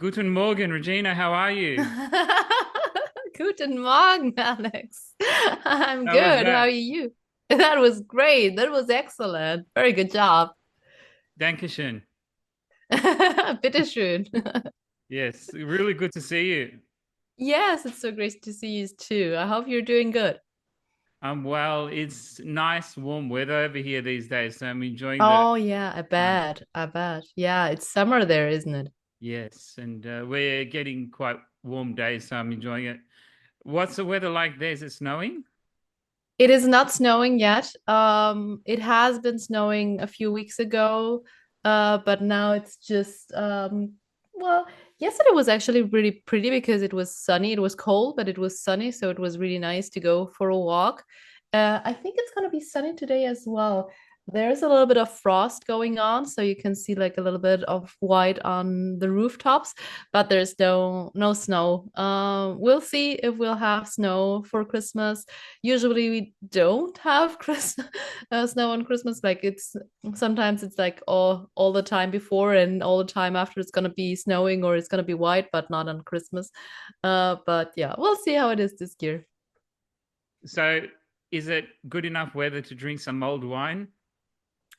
Guten Morgen, Regina. How are you? Guten Morgen, Alex. I'm How was good. How are that? you? That was great. That was excellent. Very good job. Dankeschön. Bitteschön. Yes, really good to see you. Yes, it's so great to see you too. I hope you're doing good. Well, it's nice, warm weather over here these days, so I'm enjoying the Oh yeah, I time. bet. I bet. Yeah, it's summer there, isn't it? Yes, and we're getting quite warm days, so I'm enjoying it. What's the weather like there? Is it snowing? It is not snowing yet. It has been snowing a few weeks ago, but now it's just well, yesterday was actually really pretty because it was sunny. It was cold, but it was sunny, so it was really nice to go for a walk. I think it's gonna be sunny today as well. There's a little bit of frost going on, so you can see like a little bit of white on the rooftops, but there's no snow. We'll see if we'll have snow for Christmas. Usually we don't have Christmas snow on Christmas. Like it's sometimes it's like all the time before and all the time after it's gonna be snowing or it's gonna be white, but not on Christmas. But yeah, we'll see how it is this year. So, is it good enough weather to drink some mulled wine?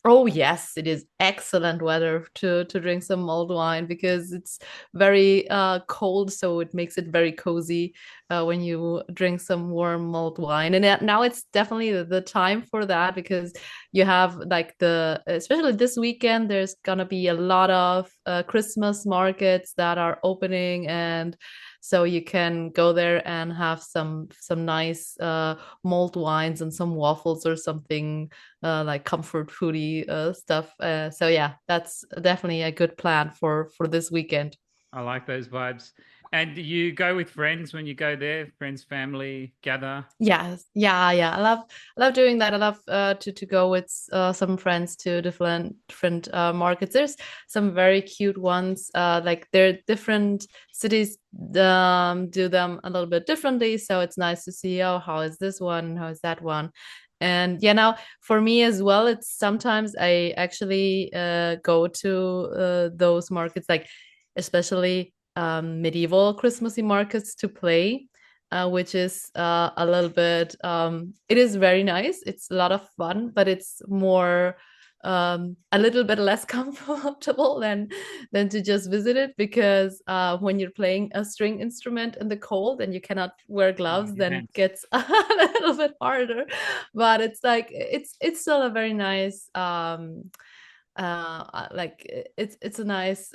Oh yes, it is excellent weather to drink some mulled wine because it's very cold, so it makes it very cozy when you drink some warm mulled wine. And now it's definitely the time for that because you have like especially this weekend, there's gonna be a lot of Christmas markets that are opening, and so you can go there and have some nice mulled wines and some waffles or something like comfort foodie stuff. So yeah, that's definitely a good plan for this weekend. I like those vibes. And do you go with friends when you go there? Friends, family, gather? Yes, yeah. I love doing that. I love to go with some friends to different markets. There's some very cute ones. Like they're different cities do them a little bit differently. So it's nice to see, oh, how is this one? How is that one? And yeah, now for me as well, it's sometimes I actually go to those markets, like especially medieval Christmassy markets to play, which is a little bit, it is very nice. It's a lot of fun, but it's more, a little bit less comfortable than to just visit it because when you're playing a string instrument in the cold and you cannot wear Oh, gloves, your then it hands. gets a little bit harder. But it's like it's still a very nice like it's a nice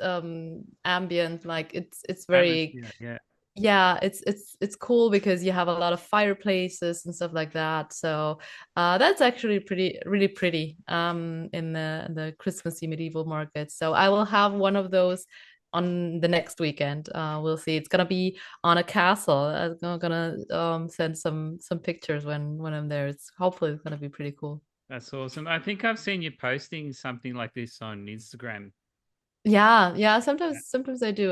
ambient, like it's very, Atmosphere, yeah. yeah, it's cool because you have a lot of fireplaces and stuff like that. So that's actually pretty really pretty in the Christmassy medieval market. So I will have one of those on the next weekend. We'll see. It's gonna be on a castle. I'm gonna send some pictures when I'm there. It's hopefully it's gonna be pretty cool. That's awesome. I think I've seen you posting something like this on Instagram. Yeah. Yeah. Sometimes I do.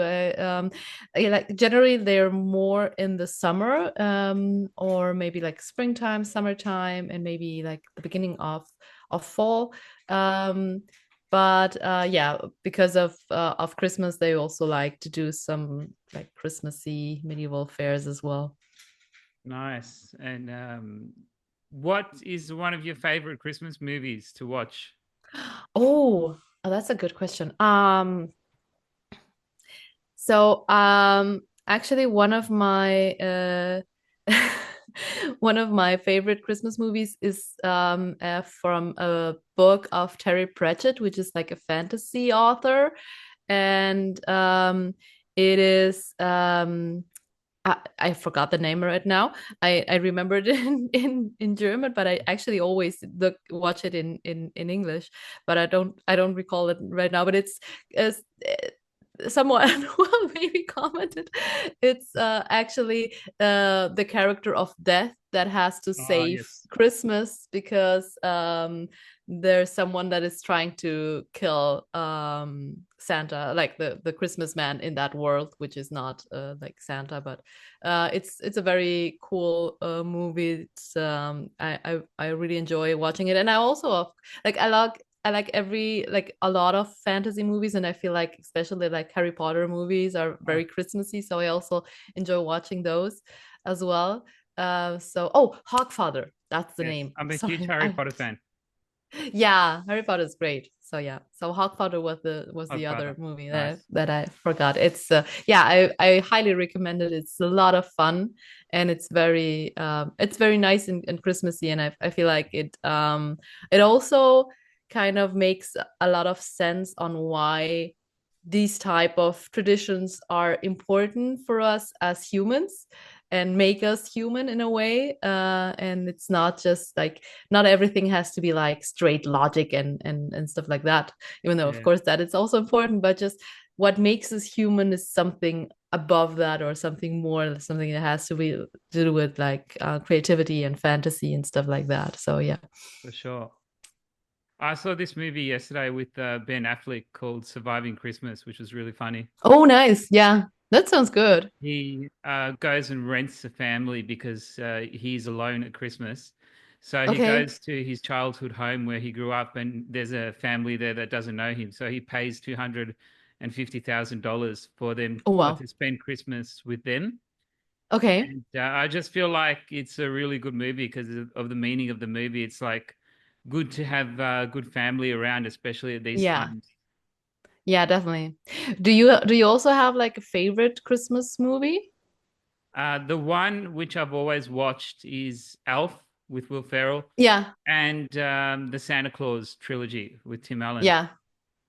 Like generally they're more in the summer, or maybe like springtime, summertime, and maybe like the beginning of fall. Um, but yeah, because of Christmas, they also like to do some like Christmassy medieval fairs as well. Nice. And what is one of your favorite Christmas movies to watch? Oh, that's a good question. Actually, one of my one of my favorite Christmas movies is from a book of Terry Pratchett, which is like a fantasy author, and it is I forgot the name right now. I remembered it in German, but I actually always watch it in English, but I don't recall it right now. But it's uh, someone well maybe commented it's actually the character of death that has to Oh, save yes. Christmas because there's someone that is trying to kill Santa, like the Christmas man in that world, which is not like Santa, but it's a very cool movie. I really enjoy watching it, and I also like I like a lot of fantasy movies, and I feel like especially like Harry Potter movies are Oh, very Christmassy, so I also enjoy watching those as well. So oh, Hogfather, that's the yes, name. I'm a huge Sorry, Harry I Potter fan. yeah, Harry Potter is great. So yeah, so Hogfather was the other Hogfather, movie nice. that I forgot. It's yeah, I highly recommend it. It's a lot of fun, and it's very nice and Christmassy, and I feel like it also kind of makes a lot of sense on why these type of traditions are important for us as humans and make us human in a way, and it's not just like not everything has to be like straight logic and stuff like that, even though of Yeah, course that is also important, but just what makes us human is something above that, or something more, something that has to do with like creativity and fantasy and stuff like that. So yeah. for sure. I saw this movie yesterday with Ben Affleck called Surviving Christmas, which was really funny. Oh nice, yeah, that sounds good. He goes and rents a family because he's alone at Christmas. So he Okay. goes to his childhood home where he grew up, and there's a family there that doesn't know him. So he pays $250,000 for them Oh for wow. to spend Christmas with them. Okay. And I just feel like it's a really good movie because of the meaning of the movie. It's like good to have good family around, especially at these Yeah. times. Yeah, definitely. Do you also have like a favorite Christmas movie? The one which I've always watched is Elf with Will Ferrell Yeah. and the Santa Claus trilogy with Tim Allen. Yeah.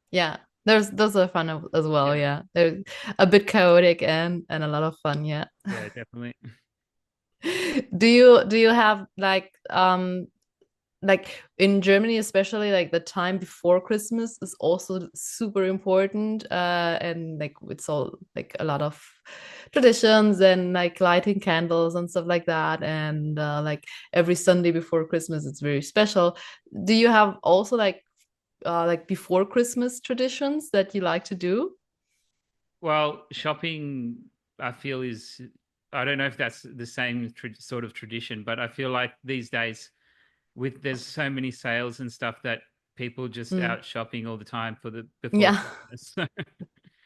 Yeah. Those are fun as well, Yeah, yeah. They're a bit chaotic and a lot of fun, yeah. yeah, definitely. Do you have like in Germany, especially like the time before Christmas is also super important, and like it's all like a lot of traditions and like lighting candles and stuff like that, and like every Sunday before Christmas it's very special. Do you have also like before Christmas traditions that you like to do? Well, shopping, I feel is, I don't know if that's the same sort of tradition, but I feel like these days with there's so many sales and stuff that people just Mm. out shopping all the time for the before Yeah. Christmas.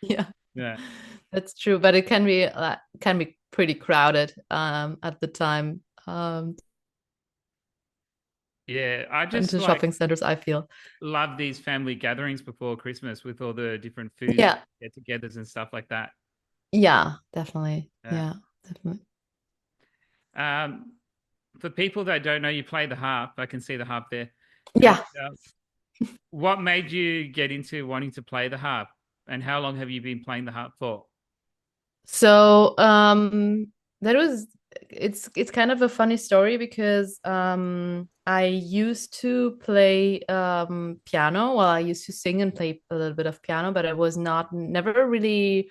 Yeah. Yeah. That's true, but it can be pretty crowded at the time, Yeah, I just into like shopping centers, I feel. love these family gatherings before Christmas with all the different food Yeah. get-togethers and stuff like that. Yeah, definitely. Yeah. Yeah, definitely. Um, for people that don't know, you play the harp. I can see the harp there. And Yeah. what made you get into wanting to play the harp? And how long have you been playing the harp for? So, that was it's kind of a funny story because I used to play piano. Well, I used to sing and play a little bit of piano, but I was not never really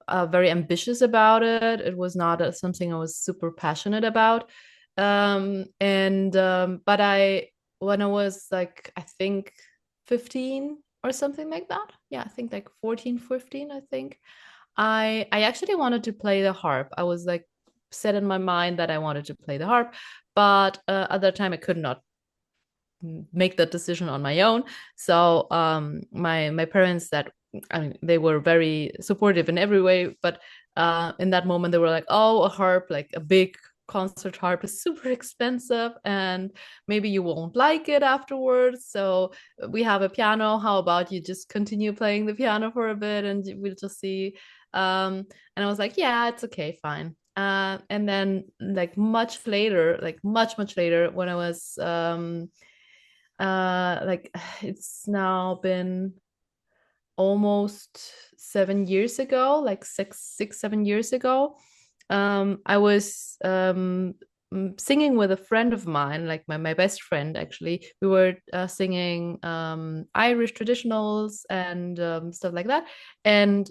very ambitious about it. It was not something I was super passionate about. And but when I was like, I think 15 or something like that. Yeah, I think like 14, 15, I think. I actually wanted to play the harp. I was like set in my mind that I wanted to play the harp, but at that time I could not make that decision on my own. So my parents, that I mean, they were very supportive in every way, but in that moment they were like, "Oh, a harp, like a big concert harp, is super expensive, and maybe you won't like it afterwards. So we have a piano. How about you just continue playing the piano for a bit, and we'll just see." And I was like, "Yeah, it's okay, fine." And then like much later, like much later, when I was like it's now been almost 7 years ago, like 7 years ago. I was singing with a friend of mine, like my best friend actually. We were singing Irish traditionals and stuff like that. And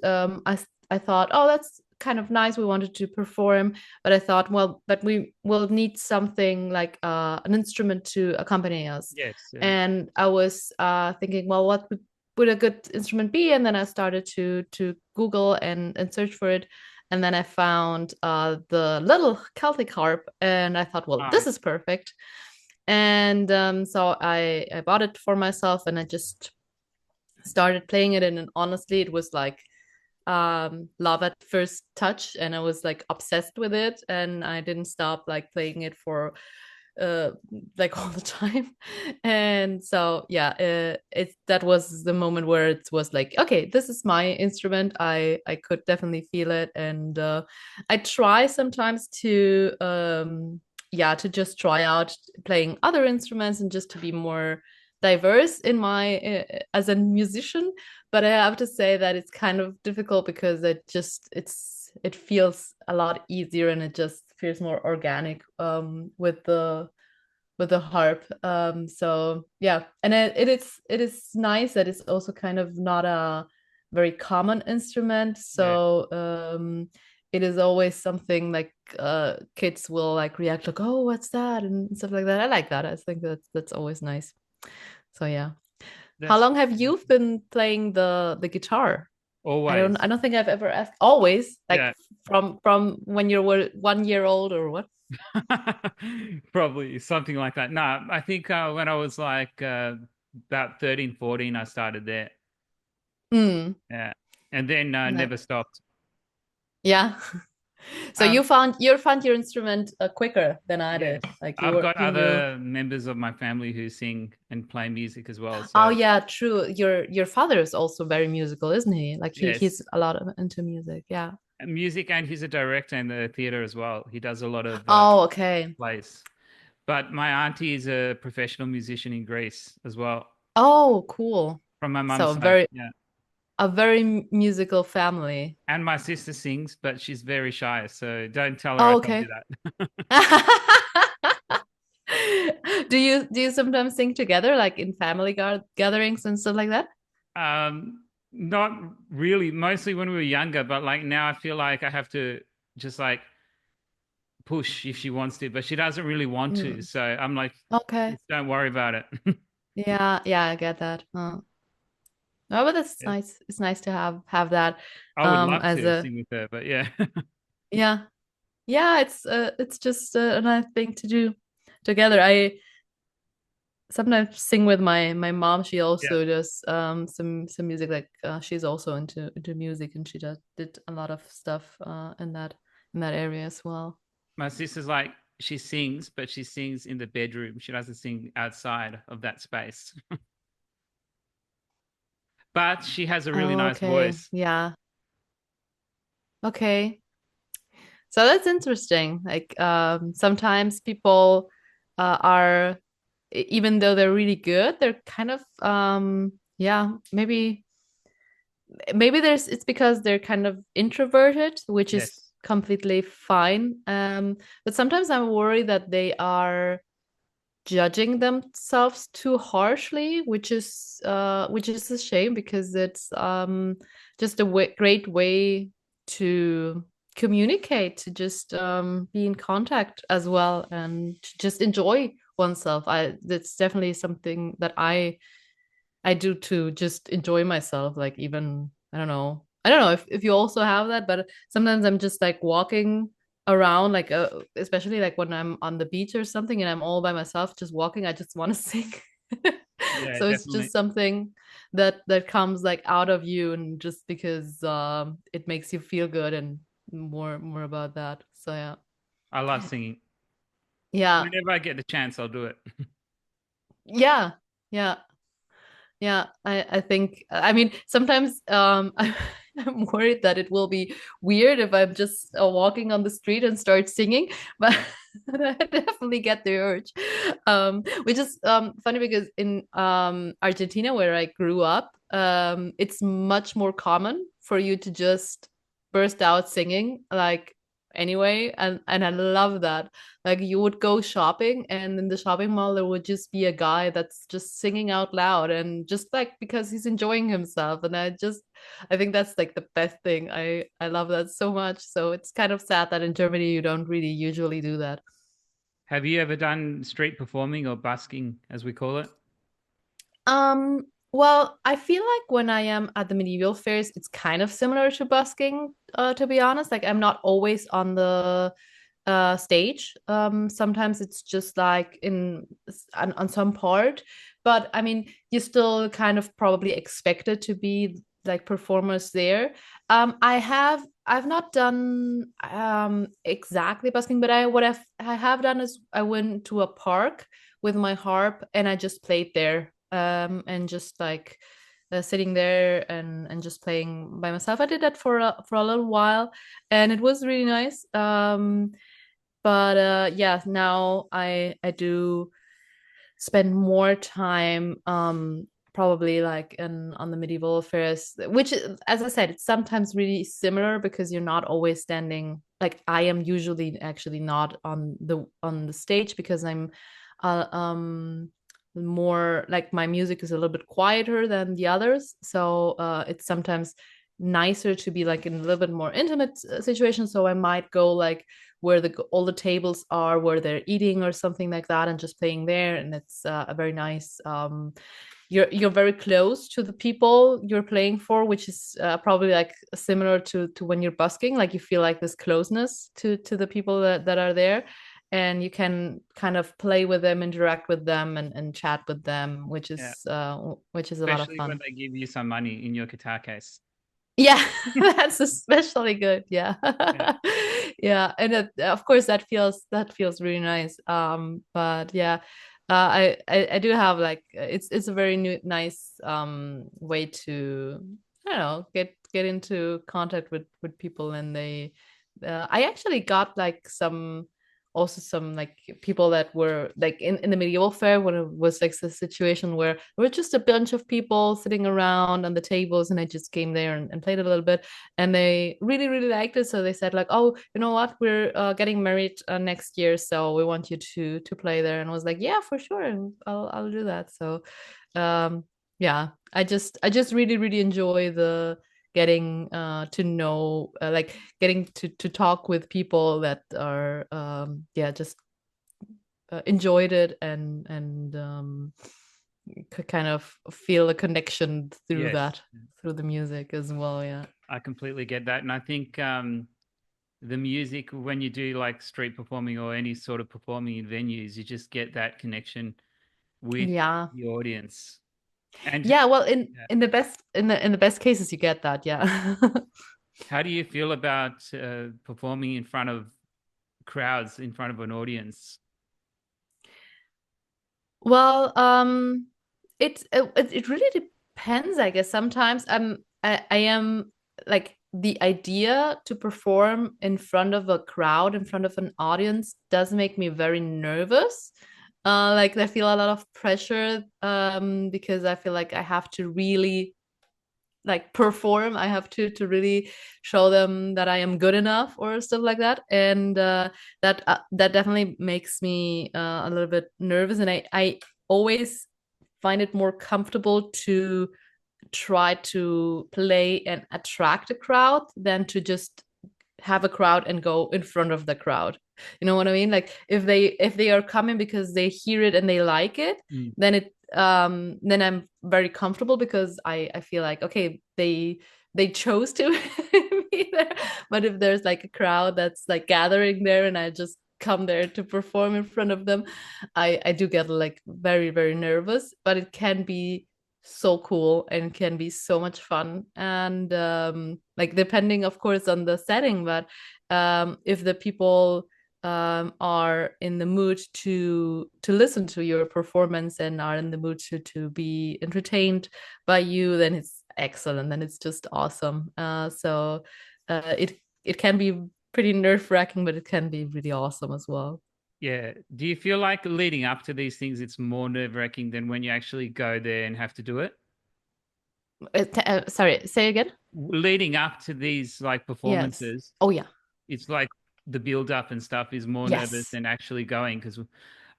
I thought, oh, that's kind of nice. We wanted to perform, but I thought, well, but we will need something like an instrument to accompany us. Yes. And I was thinking, well, what would a good instrument be? And then I started to Google and search for it. And then I found the little Celtic harp, and I thought, well, Ah, this is perfect. And so I bought it for myself and I just started playing it. And honestly, it was like love at first touch, and I was like obsessed with it, and I didn't stop like playing it for uh like all the time. And so yeah, it that was the moment where it was like, okay, this is my instrument. I could definitely feel it. And I try sometimes to yeah, to just try out playing other instruments and just to be more diverse in my as a musician. But I have to say that it's kind of difficult because it feels a lot easier and it just feels more organic with the harp. So yeah, and it is nice that it's also kind of not a very common instrument. Yeah. So it is always something like kids will like react like, oh, what's that, and stuff like that. I like that. I think that's always nice. So yeah. How That's long have you been playing the guitar? I always. don't think I've ever asked. Always, like Yeah. from when you were 1 year old or what? Probably something like that. No, I think when I was like about 13, 14, I started there. Mm, Yeah. And then like, never stopped. yeah. So Um, you found your instrument quicker than I yes. did. Like I've got you knew. other members of my family who sing and play music as well. Oh So, yeah, true. Your father is also very musical, isn't he? Like he's yes, a lot of into music. Yeah. music, and he's a director in the theater as well. He does a lot of Oh, okay. plays. But my auntie is a professional musician in Greece as well, Oh, cool. from my mum's So side. Yeah. a very musical family. And my sister sings, but she's very shy. So don't tell her I Oh, told you okay. that. Do you sometimes sing together, like in family gatherings and stuff like that? Not really, mostly when we were younger, but like now I feel like I have to just like push if she wants to, but she doesn't really want to. Mm, So I'm like, okay. just don't worry about it. Yeah, yeah, I get that. Oh, but that's Yes. nice. It's nice to have that I would love as to a sing with her, but yeah. yeah. Yeah, it's just a nice thing to do together. I sometimes sing with my mom. She Yeah. also does some music. Like she's also into music, and she did a lot of stuff in that area as well. My sister's like, she sings, but she sings in the bedroom. She doesn't sing outside of that space. But she has a really Oh, nice okay. voice. Yeah. Okay. So that's interesting. Like sometimes people are even though they're really good, they're kind of yeah, maybe there's it's because they're kind of introverted, which is Yes. completely fine. But sometimes I'm worried that they are judging themselves too harshly, which is a shame because it's just a great way to communicate, to just be in contact as well, and to just enjoy oneself. I That's definitely something that I do to just enjoy myself. Like even I don't know if you also have that, but sometimes I'm just like walking around, like especially like when I'm on the beach or something, and I'm all by myself, just walking. I just want to sing. Yeah, So it's just definitely. something that comes like out of you, and just because it makes you feel good, and more about that. So yeah, I love singing. yeah, Whenever I get the chance, I'll do it. yeah, yeah. Yeah, I think I mean sometimes I'm worried that it will be weird if I'm just walking on the street and start singing, but I definitely get the urge. Which is funny because in Argentina where I grew up, it's much more common for you to just burst out singing like anyway, and I love that. Like you would go shopping, and in the shopping mall there would just be a guy that's just singing out loud, and just like because he's enjoying himself. And I think that's like the best thing. I love that so much. So it's kind of sad that in Germany you don't really usually do that. Have you ever done street performing or busking, as we call it? Well, I feel like when I am at the medieval fairs, it's kind of similar to busking, to be honest. Like I'm not always on stage. Sometimes it's just like on some part, but I mean, you still kind of probably expected to be like performers there. I've not done exactly busking, but I have done is I went to a park with my harp and I just played there, and just like sitting there and just playing by myself. I did that for a little while, and it was really nice. But yeah, now I do spend more time probably like in on the medieval affairs, which as I said, it's sometimes really similar because you're not always standing, like I am usually actually not on the stage because I'm uh, um more like my music is a little bit quieter than the others, so it's sometimes nicer to be like in a little bit more intimate situation. So I might go like where all the tables are where they're eating or something like that and just playing there, and it's a very nice you're very close to the people you're playing for, which is probably like similar to when you're busking, like you feel like this closeness to the people that are there, and you can kind of play with them, interact with them, and chat with them, Yeah, which is a lot of especially when fun. they give you some money in your guitar case. Yeah, that's especially good. Yeah. Yeah, Yeah, and of course that feels really nice. But yeah, I do have like it's a very nice way to, I don't know, get into contact with people, and I actually got like some like people that were like in the medieval fair when it was like the situation where there were just a bunch of people sitting around on the tables, and I just came there and played a little bit, and they really really liked it. So they said like, oh, you know what, we're getting married next year, so we want you to play there. And I was like, yeah, for sure, and I'll do that. So yeah, I just really really enjoy the getting to know, like getting to talk with people that are yeah, just enjoyed it, and could kind of feel a connection through yes, that, through the music as well. Yeah. I completely get that, and I think the music when you do like street performing or any sort of performing in venues, you just get that connection with Yeah. the audience. And Yeah, well, yeah, in the best cases you get that. Yeah. how do you feel about performing in front of crowds, in front of an audience? Well, it really depends, I guess. Sometimes I am like, the idea to perform in front of a crowd, in front of an audience, does make me very nervous. Like I feel a lot of pressure, because I feel like I have to really like perform. I have to really show them that I am good enough or stuff like that, and that definitely makes me a little bit nervous. And I always find it more comfortable to try to play and attract a crowd than to just have a crowd and go in front of the crowd. You know what I mean? Like if they are coming because they hear it and they like it, Mm. then I'm very comfortable because I feel like, okay, they chose to be there. But if there's like a crowd that's like gathering there and I just come there to perform in front of them, I do get like very very nervous, but it can be so cool and can be so much fun. And like depending of course on the setting, but if the people are in the mood to listen to your performance and are in the mood to be entertained by you, then it's excellent, then it's just awesome. So it can be pretty nerve-wracking, but it can be really awesome as well. Yeah. Do you feel like leading up to these things, it's more nerve-wracking than when you actually go there and have to do it? Sorry, say again. Leading up to these like Yes. performances, Oh yeah. it's like the build up and stuff is more nervous Yes. than actually going, because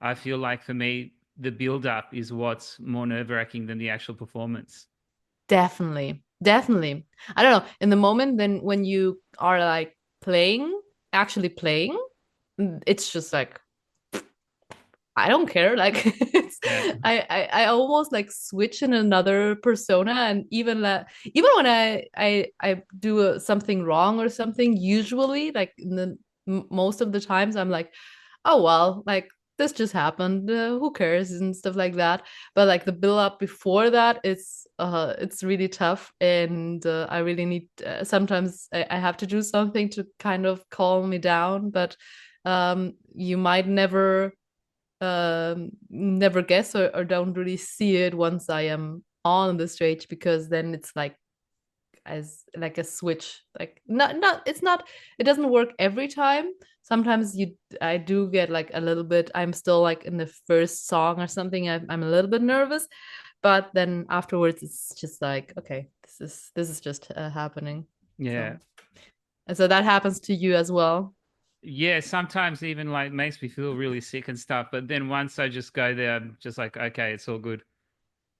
I feel like for me, the build up is what's more nerve-wracking than the actual performance. Definitely. Definitely. I don't know. In the moment then when you are like playing, actually playing, it's just like I don't care. Like it's Yeah. I almost like switch in another persona, and even when I do something wrong or something, usually like in the most of the times I'm like, oh well, like this just happened, who cares and stuff like that. But like the build up before that, it's really tough, and I really need, sometimes I have to do something to kind of calm me down. But you might never guess, or don't really see it once I am on the stage, because then it's like as like a switch, like not it's not, it doesn't work every time. Sometimes I do get like a little bit, I'm still like in the first song or something, I'm a little bit nervous, but then afterwards it's just like, okay, this is just happening. Yeah. So, and so that happens to you as well. Yeah, sometimes even like makes me feel really sick and stuff. But then once I just go there, I'm just like, okay, it's all good.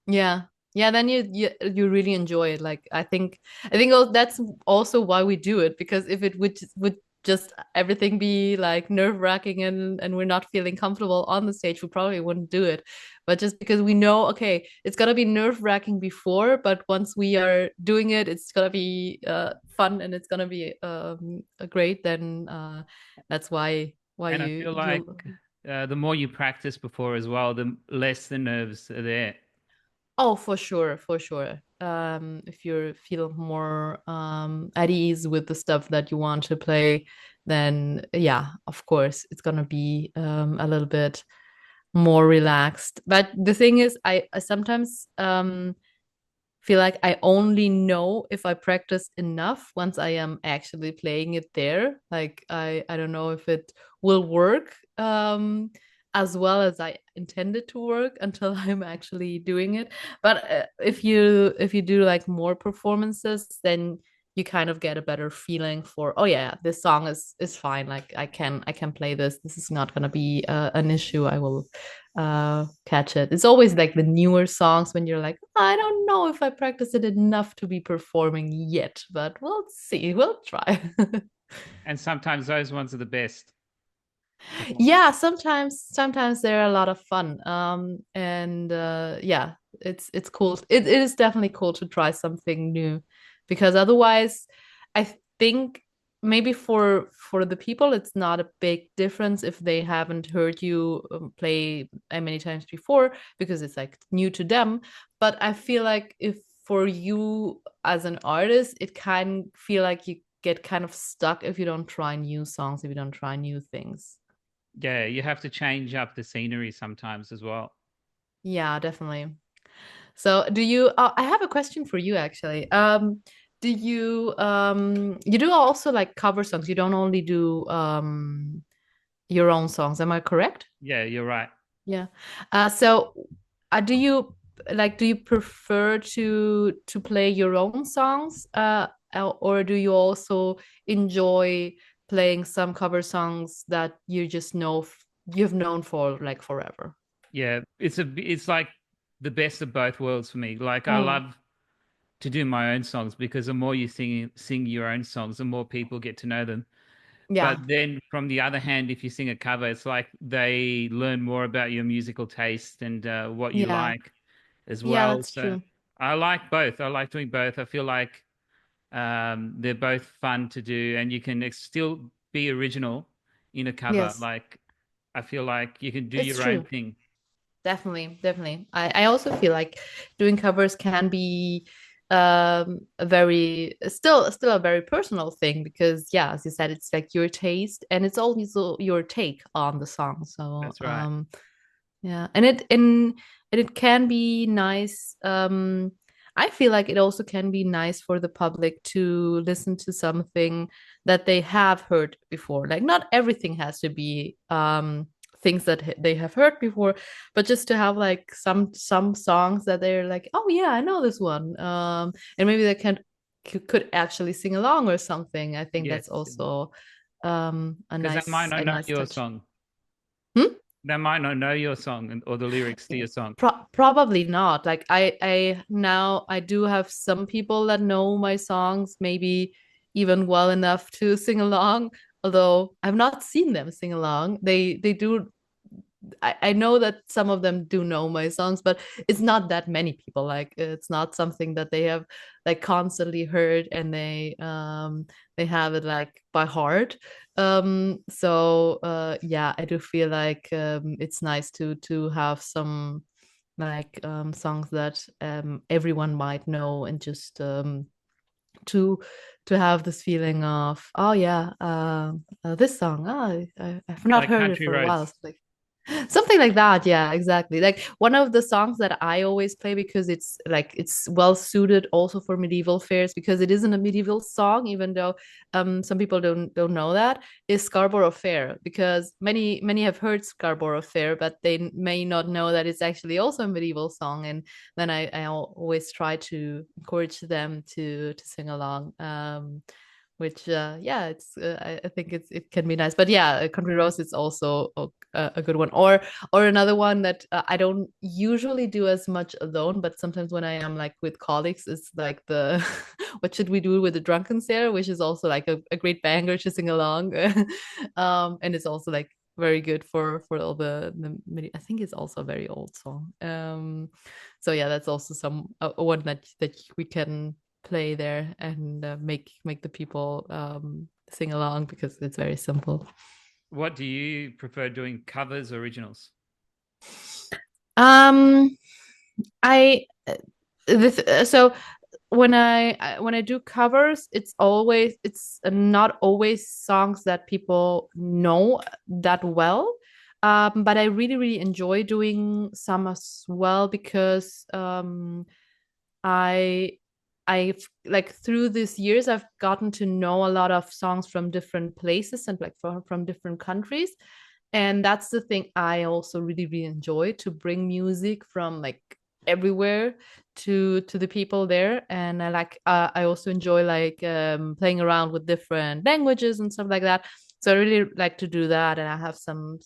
Yeah. Yeah, then you really enjoy it. Like I think that's also why we do it, because if it would just everything be like nerve-wracking, and we're not feeling comfortable on the stage, we probably wouldn't do it. But just because we know, okay, it's gonna be nerve-wracking before, but once we are doing it, it's gonna be fun, and it's gonna be great, then that's why And I feel like you. the more you practice before as well, the less the nerves are there. Oh, for sure, for sure. If you feel more at ease with the stuff that you want to play, then yeah, of course, it's gonna be a little bit more relaxed. But the thing is, I sometimes feel like I only know if I practice enough once I am actually playing it there. Like I don't know if it will work as well as I intended to work until I'm actually doing it. But if you do like more performances, then you kind of get a better feeling for, oh yeah, this song is fine. Like I can play this. This is not gonna be an issue. I will catch it. It's always like the newer songs when you're like, I don't know if I practice it enough to be performing yet, but we'll see. We'll try. And sometimes those ones are the best performance. Yeah, sometimes they're a lot of fun. And yeah, it's cool. It is definitely cool to try something new, because otherwise I think maybe for the people it's not a big difference if they haven't heard you play many times before, because it's like new to them. But I feel like if for you as an artist, it can feel like you get kind of stuck if you don't try new songs, if you don't try new things. Yeah, you have to change up the scenery sometimes as well. Yeah, definitely. So, do you? I have a question for you actually. Do you do also like cover songs? You don't only do your own songs. Am I correct? Yeah, you're right. Yeah. So, do you like? Do you prefer to play your own songs? Or do you also enjoy playing some cover songs that you just know you've known for like forever? Yeah, it's like the best of both worlds for me. Like I Mm. love to do my own songs because the more you sing your own songs, the more people get to know them. But Yeah. then from the other hand, if you sing a cover, it's like they learn more about your musical taste and what you Yeah. like as Yeah, well. that's So true. I like both. I like doing both. I feel like they're both fun to do, and you can still be original in a cover. Yes, Like I feel like you can do it's your own true. thing. Definitely, definitely. I also feel like doing covers can be a very still a very personal thing, because yeah, as you said, it's like your taste, and it's also your take on the song. So That's right. yeah, and it can be nice. I feel like it also can be nice for the public to listen to something that they have heard before. Like not everything has to be things that they have heard before, but just to have like some songs that they're like, oh yeah, I know this one. And maybe they could actually sing along or something. I think that's Yes, also a because they might nice not a know nice your touch. song. Hmm? They might not know your song or the lyrics to your song. Probably not. Like I now I do have some people that know my songs, maybe even well enough to sing along. Although I've not seen them sing along. They do I know that some of them do know my songs, but it's not that many people. Like it's not something that they have like constantly heard and they have it like by heart. So yeah, I do feel like it's nice to have some like songs that everyone might know, and just to to have this feeling of, oh yeah, this song, I've not Like heard it country for a while. roads. So like something like that, yeah, exactly. Like one of the songs that I always play, because it's like it's well suited also for medieval fairs, because it isn't a medieval song, even though some people don't know that, is Scarborough Fair. Because many have heard Scarborough Fair, but they may not know that it's actually also a medieval song. And then I always try to encourage them to sing along. Which yeah, it's I think it can be nice. But yeah, Country Roads is also a good one. Or another one that I don't usually do as much alone, but sometimes when I am like with colleagues, is like the What Should We Do with the Drunken Sailor, which is also like a great banger to sing along. And it's also like very good for all the I think it's also a very old song. So yeah, that's also some one that we can play there, and make the people sing along, because it's very simple. What do you prefer doing, covers, originals? Um, I this so when I do covers, it's not always songs that people know that well. But I really enjoy doing some as well, because I I've like through these years I've gotten to know a lot of songs from different places, and like from different countries. And that's the thing I also really enjoy, to bring music from like everywhere to the people there. And I also enjoy like playing around with different languages and stuff like that. So I really like to do that. And I have some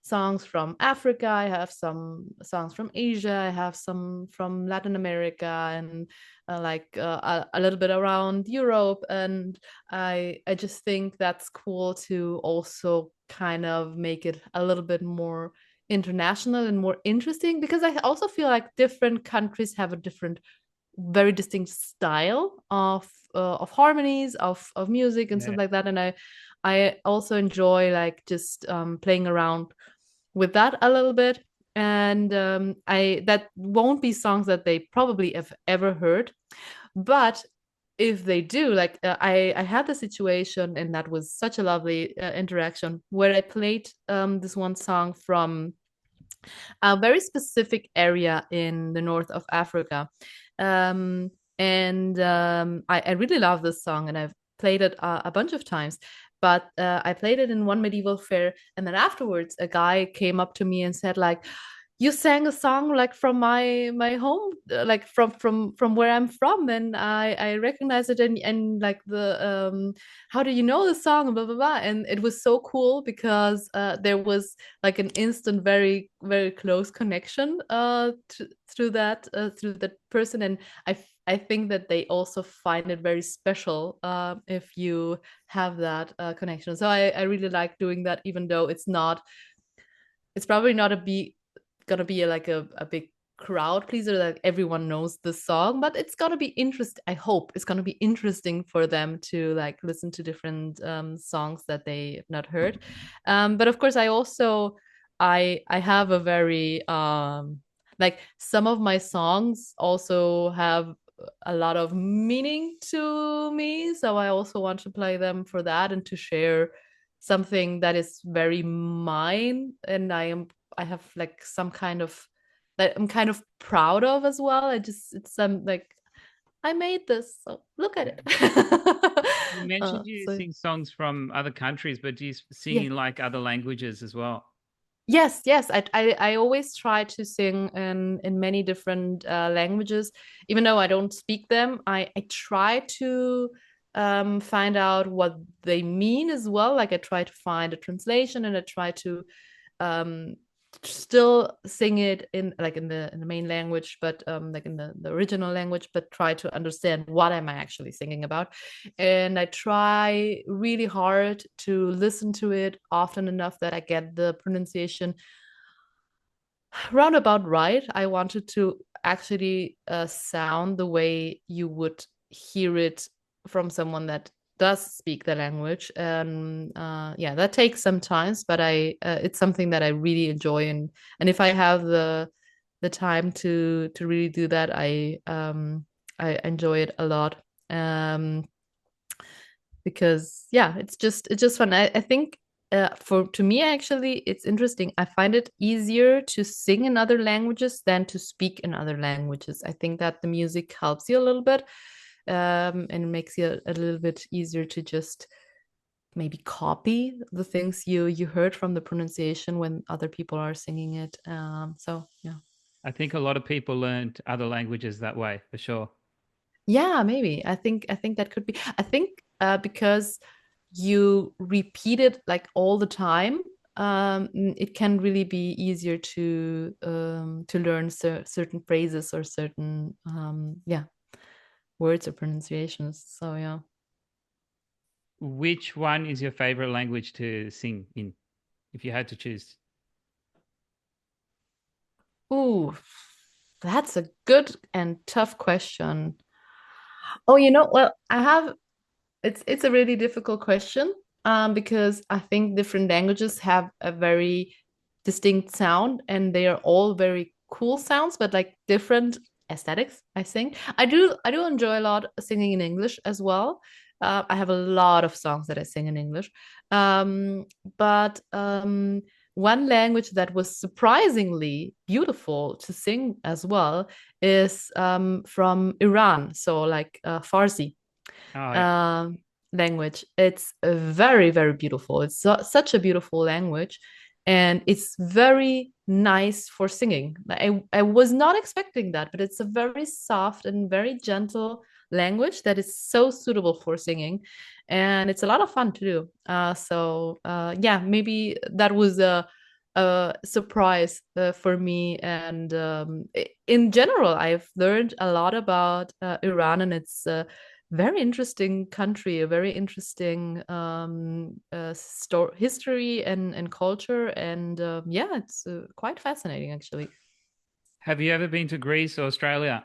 songs from Africa, I have some songs from Asia, I have some from Latin America, and a little bit around Europe. And I just think that's cool to also kind of make it a little bit more international and more interesting, because I also feel like different countries have a different, very distinct style of harmonies, of music and stuff Yeah. like that. And I also enjoy like just playing around with that a little bit. And I that won't be songs that they probably have ever heard, but if they do, like I had the situation, and that was such a lovely interaction, where I played this one song from a very specific area in the north of Africa. Um, and I really love this song, and I've played it a bunch of times. But I played it in one medieval fair, and then afterwards, a guy came up to me and said, like, "You sang a song like from my home, like from where I'm from, and I recognize it, and like the how do you know the song, and blah blah blah." And it was so cool, because there was like an instant, very close connection through that person. And I think that they also find it very special if you have that connection. So I really like doing that, even though it's probably not gonna be like a big crowd pleaser, like everyone knows the song, but it's gonna be interesting. I hope it's gonna be interesting for them to like listen to different songs that they have not heard. But of course, I have a very like some of my songs also have a lot of meaning to me, so I also want to play them for that, and to share something that is very mine. And I have like some kind of that I'm kind of proud of as well. It's some like, I made this, so look at Yeah. it. You mentioned you So sing songs from other countries, but do you sing yeah. in like other languages as well? Yes. I always try to sing in many different languages, even though I don't speak them. I try to find out what they mean as well. Like I try to find a translation, and I try to um still sing it in like in the main language, but like in the original language, but try to understand what am I actually singing about. And I try really hard to listen to it often enough that I get the pronunciation Roundabout right. I wanted to actually sound the way you would hear it from someone that does speak the language. And yeah, that takes some time, but I it's something that I really enjoy. And if I have the time to really do that, I enjoy it a lot. Um, because yeah, it's just fun. I think for to me actually it's interesting. I find it easier to sing in other languages than to speak in other languages. I think that the music helps you a little bit, and it makes you a little bit easier to just maybe copy the things you heard from the pronunciation when other people are singing it. So yeah. I think a lot of people learned other languages that way for sure. Yeah, maybe. I think that could be. I think because you repeat it like all the time, it can really be easier to learn certain phrases or certain yeah, words or pronunciations. So yeah. Which one is your favorite language to sing in, if you had to choose? Ooh, that's a good and tough question. Oh, well, it's a really difficult question, because I think different languages have a very distinct sound and they are all very cool sounds, but like different aesthetics, I think. I do enjoy a lot singing in English as well. I have a lot of songs that I sing in English. Um, but one language that was surprisingly beautiful to sing as well is from Iran, so like Farsi Oh, yeah. um, language. It's very, very beautiful. It's such a beautiful language, and it's very nice for singing. I was not expecting that, but it's a very soft and very gentle language that is so suitable for singing, and it's a lot of fun to do. Yeah, maybe that was a surprise for me. And in general, I've learned a lot about Iran, and it's very interesting country, a very interesting history and culture, and yeah, it's quite fascinating actually. Have you ever been to Greece or Australia?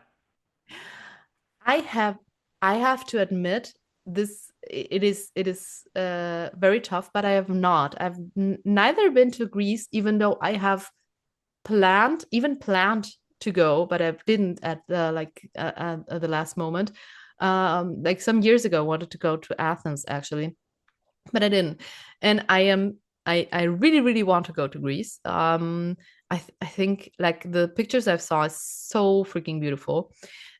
I have I have to admit this it is very tough, but I have not. I've neither been to Greece, even though I have planned to go, but I didn't at the last moment. Like some years ago, I wanted to go to Athens actually, but I didn't. And I really, really want to go to Greece. I think like the pictures I've saw is so freaking beautiful.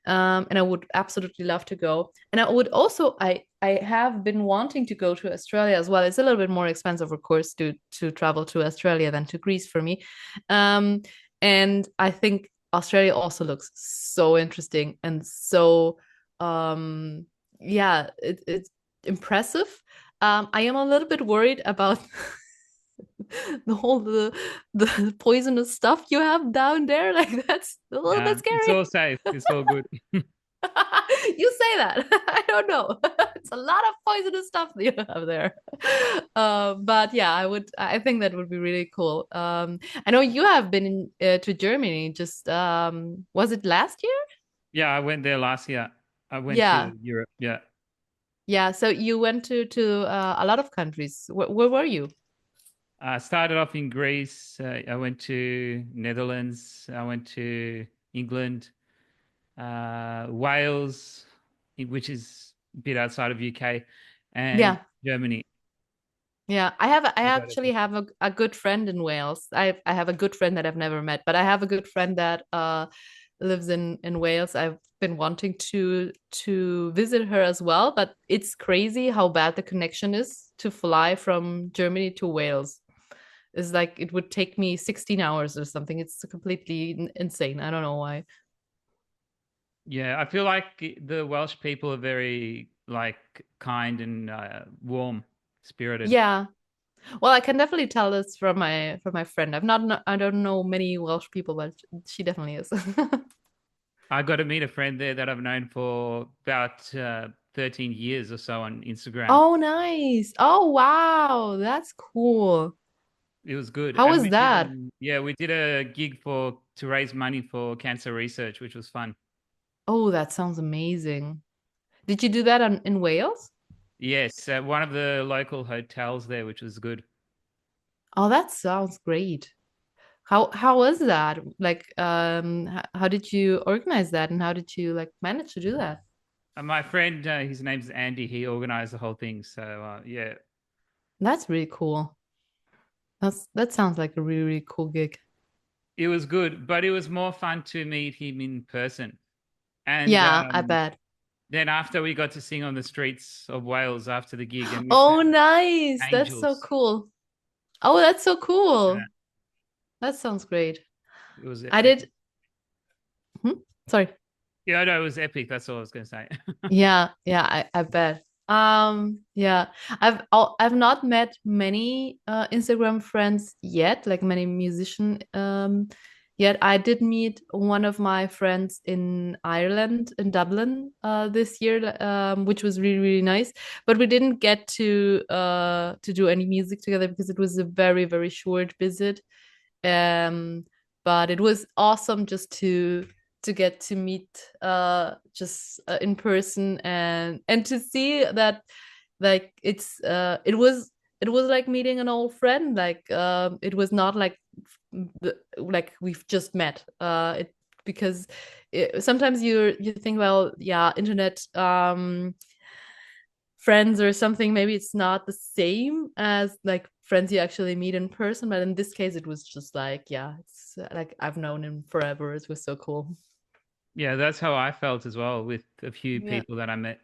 And I would absolutely love to go. And I would also I have been wanting to go to Australia as well. It's a little bit more expensive, of course, to travel to Australia than to Greece for me. Um, and I think Australia also looks so interesting and so yeah, it's impressive. I am a little bit worried about the poisonous stuff you have down there. Like that's a little bit It's scary. all safe. It's all good. You say that. I don't know. It's a lot of poisonous stuff that you have there. But yeah, I think that would be really cool. I know you have been to Germany. Just was it last year? Yeah, I went there last year. I went Yeah, to Europe. Yeah. yeah. So you went to a lot of countries. Where were you? I started off in Greece. I went to Netherlands. I went to England, Wales, which is a bit outside of UK, and Yeah. Germany. Yeah, I I got actually it. have a good friend in Wales. I have a good friend that I've never met, but I have a good friend that lives in Wales. I've been wanting to visit her as well, but it's crazy how bad the connection is to fly from Germany to Wales. It's like it would take me 16 hours or something. It's completely insane. I don't know why. Yeah, I feel like the Welsh people are very like kind and warm spirited. Yeah. Well, I can definitely tell this from my friend. I don't know many Welsh people, but she definitely is. I got to meet a friend there that I've known for about 13 years or so on Instagram. Oh, nice. Oh, wow. That's cool. It was good. How And was we did that? yeah, we did a gig for to raise money for cancer research, which was fun. Oh, that sounds amazing. Did you do that in Wales? Yes, one of the local hotels there, which was good. Oh, that sounds great. How was that? Like, how did you organize that, and how did you like manage to do that? My friend, his name's Andy. He organized the whole thing. So yeah, That's really cool. That sounds like a really, really cool gig. it was good, but it was more fun to meet him in person. And Yeah, I bet. then after we got to sing on the streets of Wales after the gig, and we Oh, sang nice. That's so Angels. cool. Oh, that's so Uh, cool. That sounds great. it was I epic. did. Hmm? Sorry. Yeah, no, it was epic. That's all I was going to say. Yeah, yeah, I bet. Yeah, I've not met many Instagram friends yet, like many musician yet. I did meet one of my friends in Ireland, in Dublin, this year, which was really, really nice. But we didn't get to do any music together because it was a very, very short visit. Um, but it was awesome just to get to meet just in person and to see that like it was like meeting an old friend, like it was not like like we've just met because sometimes you think, well, yeah, internet friends or something, maybe it's not the same as like friends you actually meet in person, but in this case it was just like, yeah, it's like I've known him forever. It was so cool. Yeah, that's how I felt as well with a few Yeah. people that I met.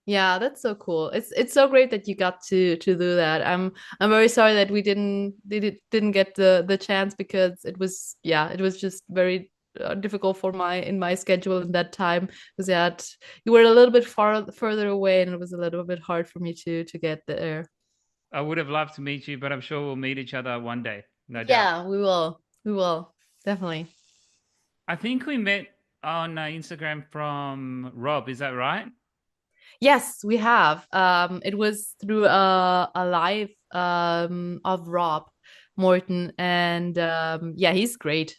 Yeah, that's so cool. It's so great that you got to do that. I'm very sorry that we didn't get the chance because it was, yeah, it was just very difficult for my in my schedule in that time because yeah, you were a little bit further away and it was a little bit hard for me to get there. I would have loved to meet you, but I'm sure we'll meet each other one day, no doubt. Yeah, we will. We will. Definitely. I think we met on Instagram from Rob. Is that right? Yes, we have. It was through a live of Rob Morton, and yeah, he's great.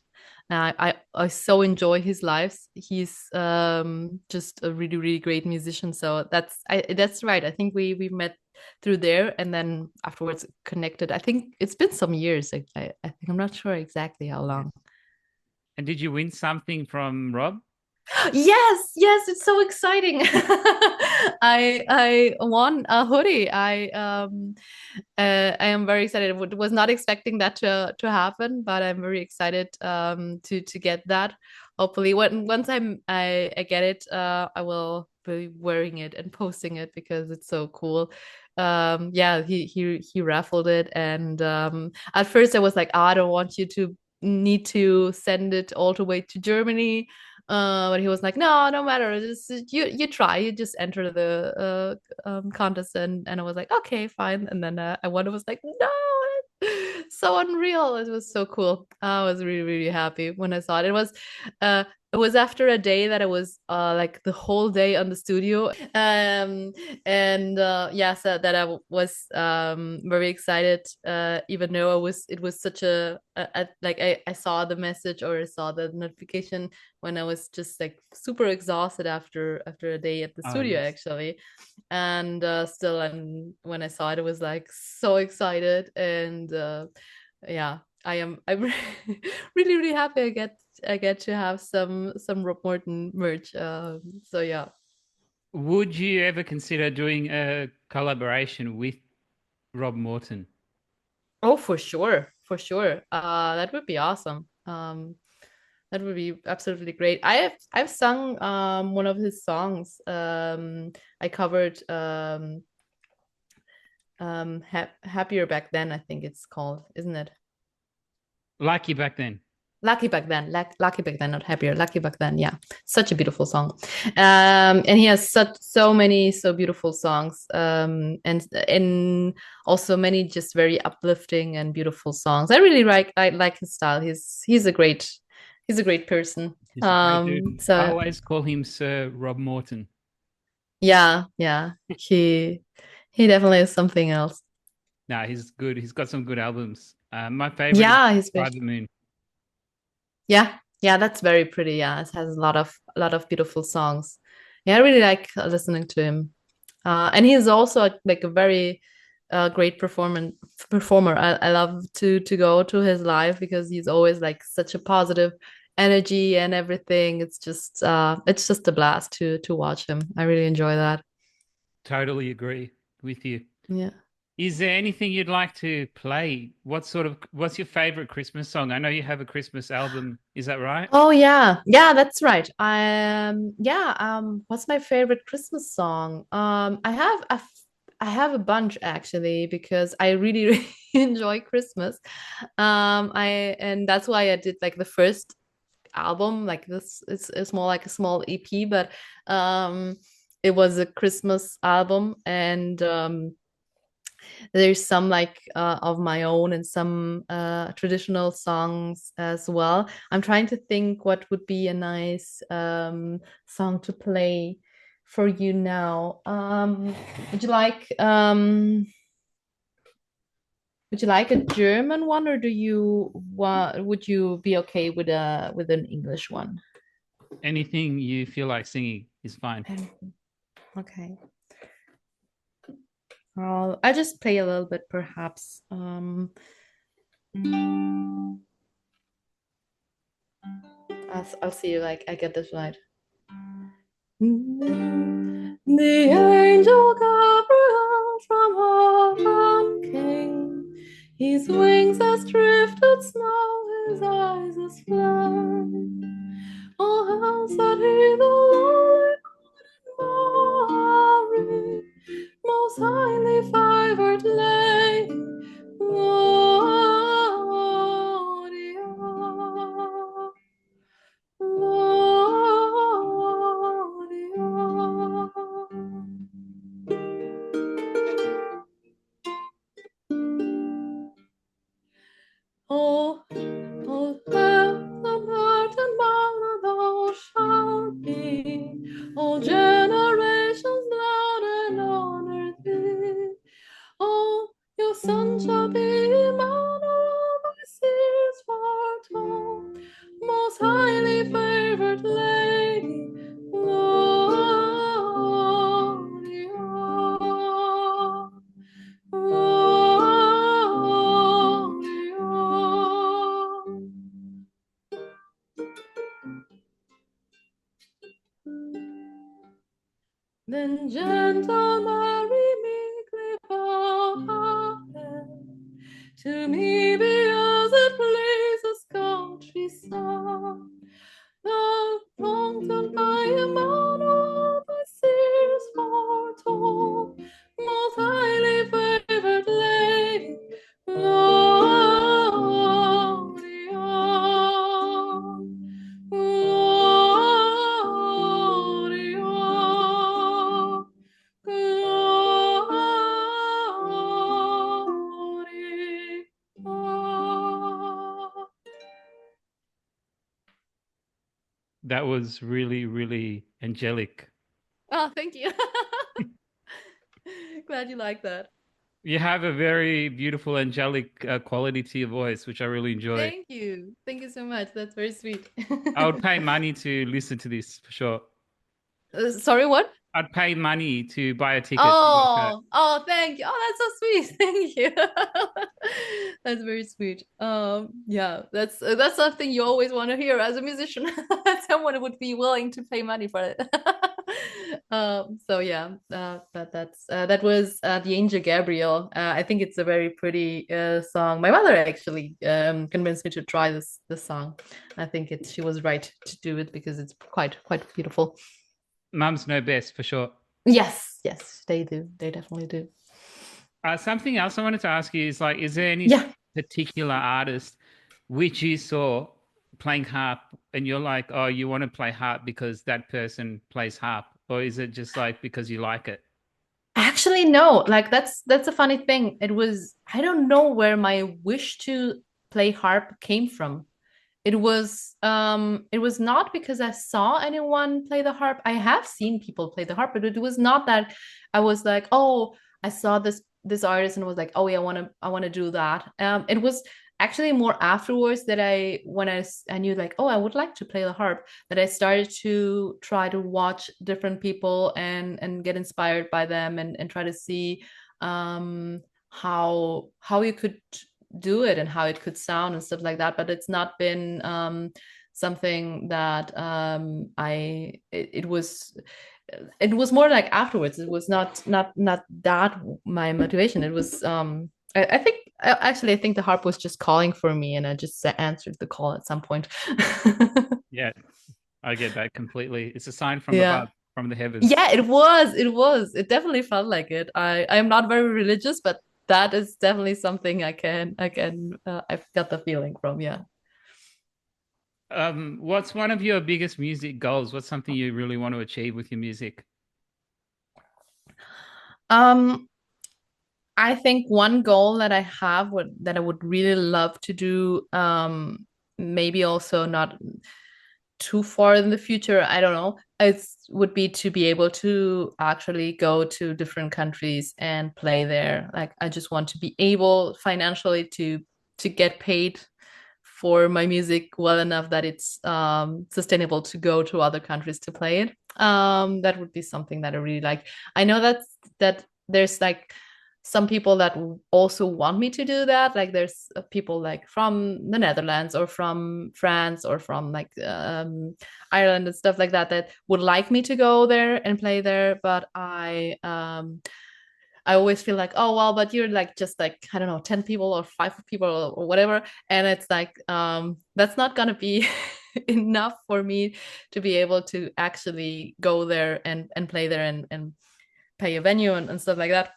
I so enjoy his lives. He's just a really, really great musician. So that's right. I think we met through there, and then afterwards connected. I think it's been some years. I think I'm not sure exactly how Yeah. long. And did you win something from Rob? Yes, yes, it's so exciting. I won a hoodie. I am very excited. Was not expecting that to happen, but I'm very excited to get that. Hopefully, once I get it, I will be wearing it and posting it because it's so cool. Yeah, he raffled it, and at first I was like, oh, I don't want you to need to send it all the way to Germany, but he was like, no, no matter. Just you try. You just enter the contest, and I was like, okay, fine. And then I won. I was like, no, so unreal. It was so cool. I was really, really happy when I saw it. Uh, it was after a day that I was like the whole day on the studio. And yeah, so that I was very excited, even though it was such like I saw the message or I saw the notification when I was just like super exhausted after a day at the Oh, studio yes. actually. And still, and when I saw it, I was like so excited. And yeah, I'm really, really happy I get to have some Rob Morton merch. So yeah. Would you ever consider doing a collaboration with Rob Morton? Oh, for sure, for sure. That would be awesome. That would be absolutely great. I've sung one of his songs. I covered Happier Back Then, I think it's called, isn't it? Like you back then. Lucky Back Then, Lucky Back Then, not Happier, Lucky Back Then. Yeah, such a beautiful song. And he has so many so beautiful songs. And also many just very uplifting and beautiful songs. I like his style. He's a great person. He's a great dude. I So always call him Sir Rob Morton. yeah, yeah, he definitely is something else. Nah, he's good. He's got some good albums. My favorite is Yeah, his fish. Private Moon. Yeah, yeah, that's very pretty. Yeah, it has a lot of beautiful songs. Yeah, I really like listening to him. And he's also like a very great performer. I love to go to his live because he's always like such a positive energy and everything. It's just a blast to watch him. I really enjoy that. Totally agree with you. Yeah. Is there anything you'd like to play? What's your favorite Christmas song? I know you have a Christmas album. Is that right? Oh yeah, yeah, that's right. Yeah, what's my favorite Christmas song? I have a bunch actually because I really, really enjoy Christmas. I and that's why I did like the first album, like this it's more like a small EP, but um it was a Christmas album and there's some like of my own and some traditional songs as well. I'm trying to think what would be a nice song to play for you now. Would you like a German one, or would you be okay with a with an English one? Anything you feel like singing is fine. Okay. I'll just play a little bit perhaps. I'll see you like I get this right. The angel Gabriel from heaven came. His wings as drifted snow, his eyes as flame. Oh, how said he, the lowly Mary, most highly favored lady, Gloria. Oh, oh, the burden thou shalt be. All generations loud and honor thee. Oh, your son shall be Emmanuel, thy seers foretold. Most highly favored lady, Gloria. Then gentle Mary meekly bowed her head. To me be as it pleases God, she said. Thou prompted by Emmanuel, thy seers foretold, most highly favored lady, Gloria. Gloria. Gloria. That was really, really angelic. Oh, thank you. Glad you like that. You have a very beautiful angelic quality to your voice, which I really enjoy. Thank you. Thank you so much. That's very sweet. I would pay money to listen to this for sure. Sorry, what? I'd pay money to buy a ticket to watch that. Oh, thank you. Oh, that's so sweet. Thank you. That's very sweet. Yeah, that's something you always want to hear as a musician. Someone would be willing to pay money for it. So yeah, but that was the Angel Gabriel. I think it's a very pretty song. My mother actually convinced me to try this song. I think she was right to do it because it's quite beautiful. Mums know best for sure. Yes, yes, they do. They definitely do. Something else I wanted to ask you is like, is there any Yeah. particular artist which you saw playing harp and you're like, oh, you want to play harp because that person plays harp? Or is it just like because you like it? Actually, no. Like that's a funny thing. I don't know where my wish to play harp came from. It was not because I saw anyone play the harp. I have seen people play the harp, but it was not that I was like, oh, I saw this this artist and was like, oh yeah, I want to do that. It was actually more afterwards that I knew like, oh, I would like to play the harp, that I started to try to watch different people and get inspired by them and try to see um how you could do it and how it could sound and stuff like that. But it's not been something that it was more like afterwards. It was not that my motivation. It was I think actually I think the harp was just calling for me and I just answered the call at some point. Yeah, I get that completely. It's a sign from Yeah. above, from the heavens. Yeah, it definitely felt like it. I'm not very religious, but that is definitely something I've got the feeling from. Yeah. What's one of your biggest music goals? What's something you really want to achieve with your music? um I think one goal that I have that I would really love to do, maybe also not too far in the future, I don't know, it would be to be able to actually go to different countries and play there. Like I just want to be able financially to get paid for my music well enough that it's sustainable to go to other countries to play it. That would be something that I really like. I know that there's like some people that also want me to do that. Like there's people like from the Netherlands or from France or from like Ireland and stuff like that that would like me to go there and play there. But I always feel like, oh well, but you're like just like, I don't know, 10 people or 5 people or whatever. And it's like, that's not gonna be enough for me to be able to actually go there and play there and pay a venue and stuff like that.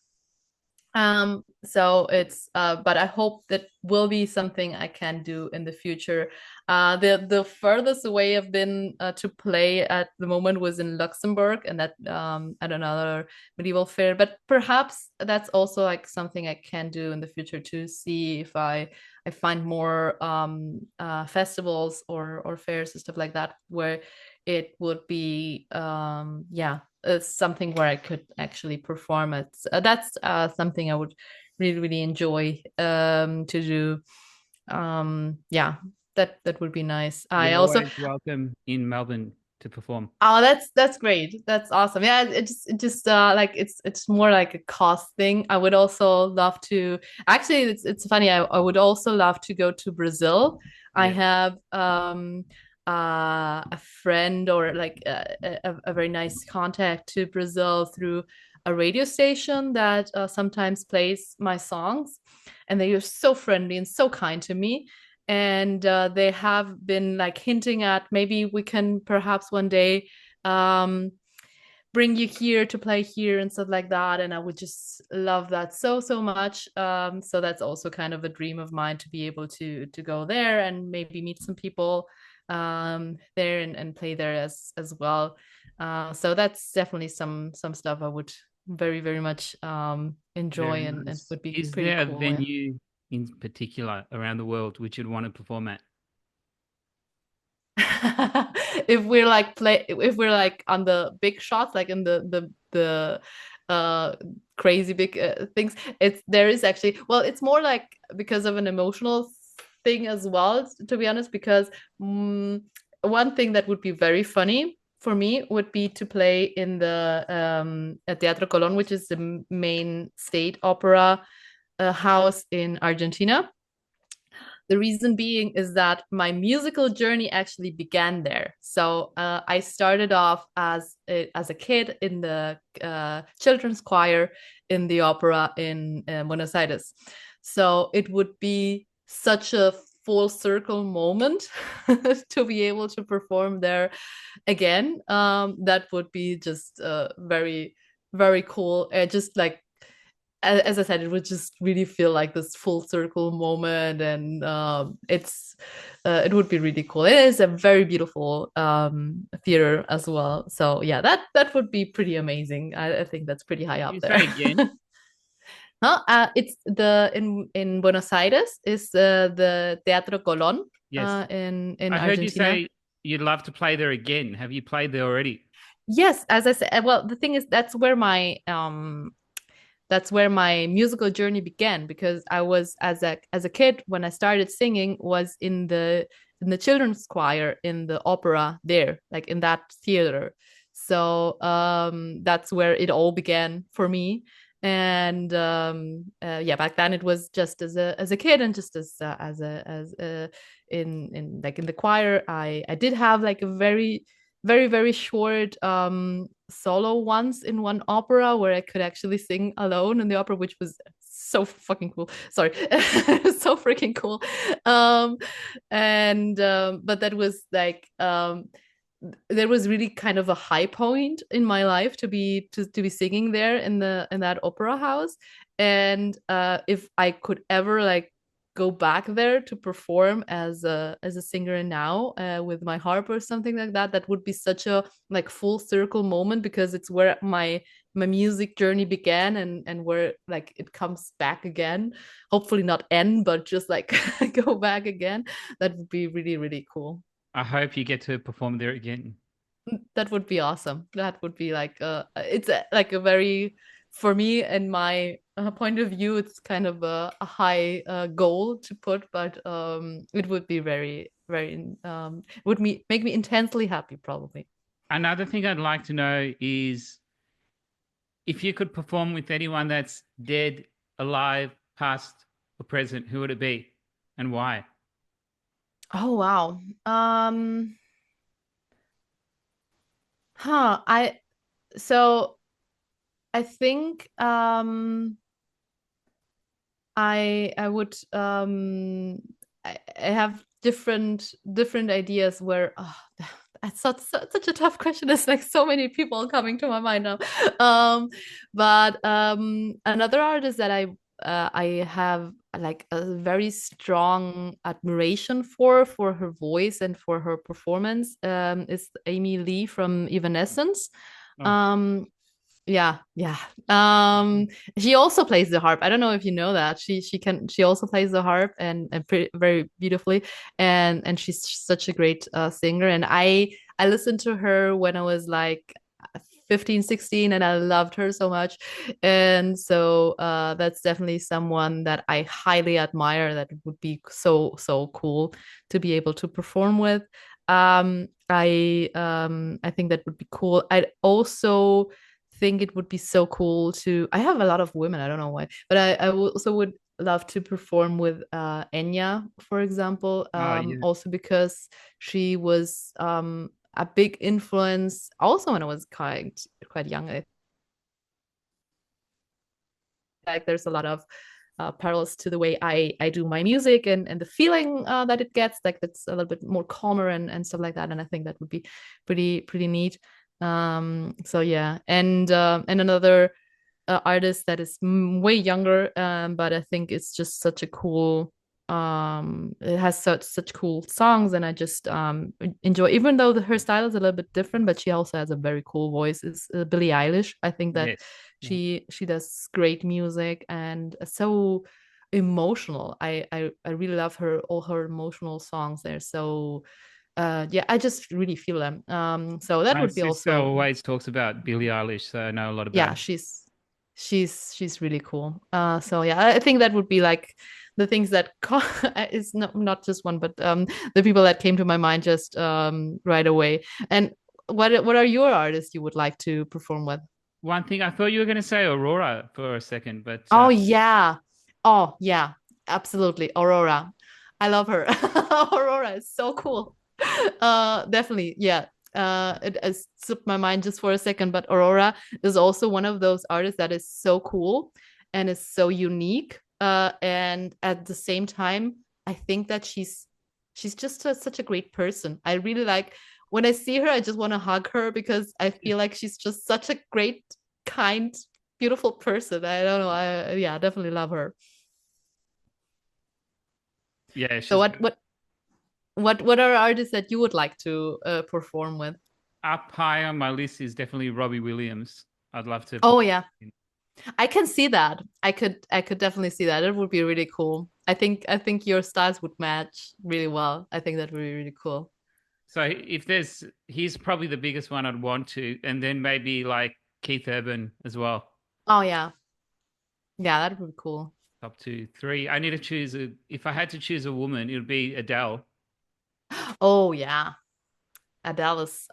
So it's but I hope that will be something I can do in the future. The furthest away I've been to play at the moment was in Luxembourg and that at another medieval fair, but perhaps that's also like something I can do in the future to see if I find more festivals or fairs and stuff like that where it would be yeah, something where I could actually perform it. That's something I would really enjoy to do. Yeah, that would be nice. I You're also always welcome in Melbourne to perform. Oh, that's great. That's awesome. Yeah, it just like it's more like a cost thing. I would also love to actually it's funny. I would also love to go to Brazil. I Yeah. have a friend or like a very nice contact to Brazil through a radio station that sometimes plays my songs, and they are so friendly and so kind to me. And they have been like hinting at maybe we can perhaps one day um bring you here to play here and stuff like that, and I would just love that so much. So that's also kind of a dream of mine to be able to go there and maybe meet some people there and play there as well. So that's definitely some stuff I would very much enjoy Very and nice. would be Is pretty there a cool. Yeah. venue in particular around the world which you'd want to perform at? If we're like on the big shots, like in the crazy big things, it's there is actually, well, it's more like because of an emotional thing as well, to be honest, because one thing that would be very funny for me would be to play in the Teatro Colón, which is the main state opera house in Argentina. The reason being is that my musical journey actually began there. So I started off as a kid in the children's choir in the opera in Buenos Aires. So it would be such a full circle moment to be able to perform there again. That would be just very cool. Just like as I said, it would just really feel like this full circle moment, and it would be really cool. It is a very beautiful theater as well. So yeah, that would be pretty amazing. I think that's pretty high Can up you there. say again? Huh? It's the in Buenos Aires is the Teatro Colón Yes. in I heard you Argentina. say you'd love to play there again. Have you played there already? Yes, as I said, well, the thing is that's where my that's where my musical journey began, because I was, as a kid, when I started singing, was in the children's choir in the opera there, like in that theater. So that's where it all began for me. And yeah, back then it was just as a kid, and just as in like in the choir. I did have like a very short solo once in one opera where I could actually sing alone in the opera, which was so fucking cool. Sorry, so freaking cool. Um, and but that was like there was really kind of a high point in my life to be singing there in that opera house. And if I could ever like go back there to perform as a singer now, with my harp or something like that, that would be such a like full circle moment, because it's where my music journey began, and where like it comes back again. Hopefully not end, but just like go back again. That would be really, really cool. I hope you get to perform there again. That would be awesome. That would be like it's like a very, for me and my point of view, it's kind of a high goal to put, but it would be very, very would make me intensely happy, probably. Another thing I'd like to know is if you could perform with anyone that's dead, alive, past, or present, who would it be and why? Oh wow. I so I think I would I have different ideas where, oh, that's such a tough question. There's like so many people coming to my mind now. Um, but another artist that I have like a very strong admiration for her voice and for her performance is Amy Lee from Evanescence. Oh, Um, yeah. She also plays the harp. I don't know if you know that. She also plays the harp, and very beautifully. And she's such a great singer. And I listened to her when I was like 15, 16, and I loved her so much. And so that's definitely someone that I highly admire, that would be so cool to be able to perform with. I think that would be cool. I'd also think it would be so cool to, I have a lot of women, I don't know why, but I also would love to perform with Enya, for example, oh yeah. also because she was a big influence also when I was quite young. I like there's a lot of parallels to the way I do my music, and the feeling that it gets, like that's a little bit more calmer and stuff like that. And I think that would be pretty neat. So yeah, and another artist that is way younger, but I think it's just such a cool, it has such cool songs, and I just enjoy, even though her style is a little bit different, but she also has a very cool voice, is Billie Eilish. I think that Yes. Yeah. she does great music, and so emotional. I really love her, all her emotional songs. They're so yeah, I just really feel them. So that My would be sister also, always talks about Billie Eilish, so I know a lot about yeah, her. she's really cool. So yeah, I think that would be like the things that is not just one, but the people that came to my mind just right away. And what are your artists you would like to perform with? One thing I thought you were going to say Aurora for a second, but Oh yeah. Oh yeah, absolutely. Aurora. I love her. Aurora is so cool. Definitely. Yeah. It slipped my mind just for a second, but Aurora is also one of those artists that is so cool and is so unique. And at the same time, I think that she's just such a great person. I really like, when I see her, I just want to hug her, because I feel like she's just such a great, kind, beautiful person. I don't know. Yeah, definitely love her. yeah, So she's what are artists that you would like to perform with? up high on my list is definitely Robbie Williams. I'd love to Oh perform. yeah, I can see that. I could definitely see that. It would be really cool. I think your styles would match really well. I think that would be really cool. So if there's, he's probably the biggest one I'd want to, and then maybe like Keith Urban as well. Oh yeah. Yeah, that would be cool. Top two, three. I need to choose a. If I had to choose a woman, it would be Adele. Oh yeah, Adele is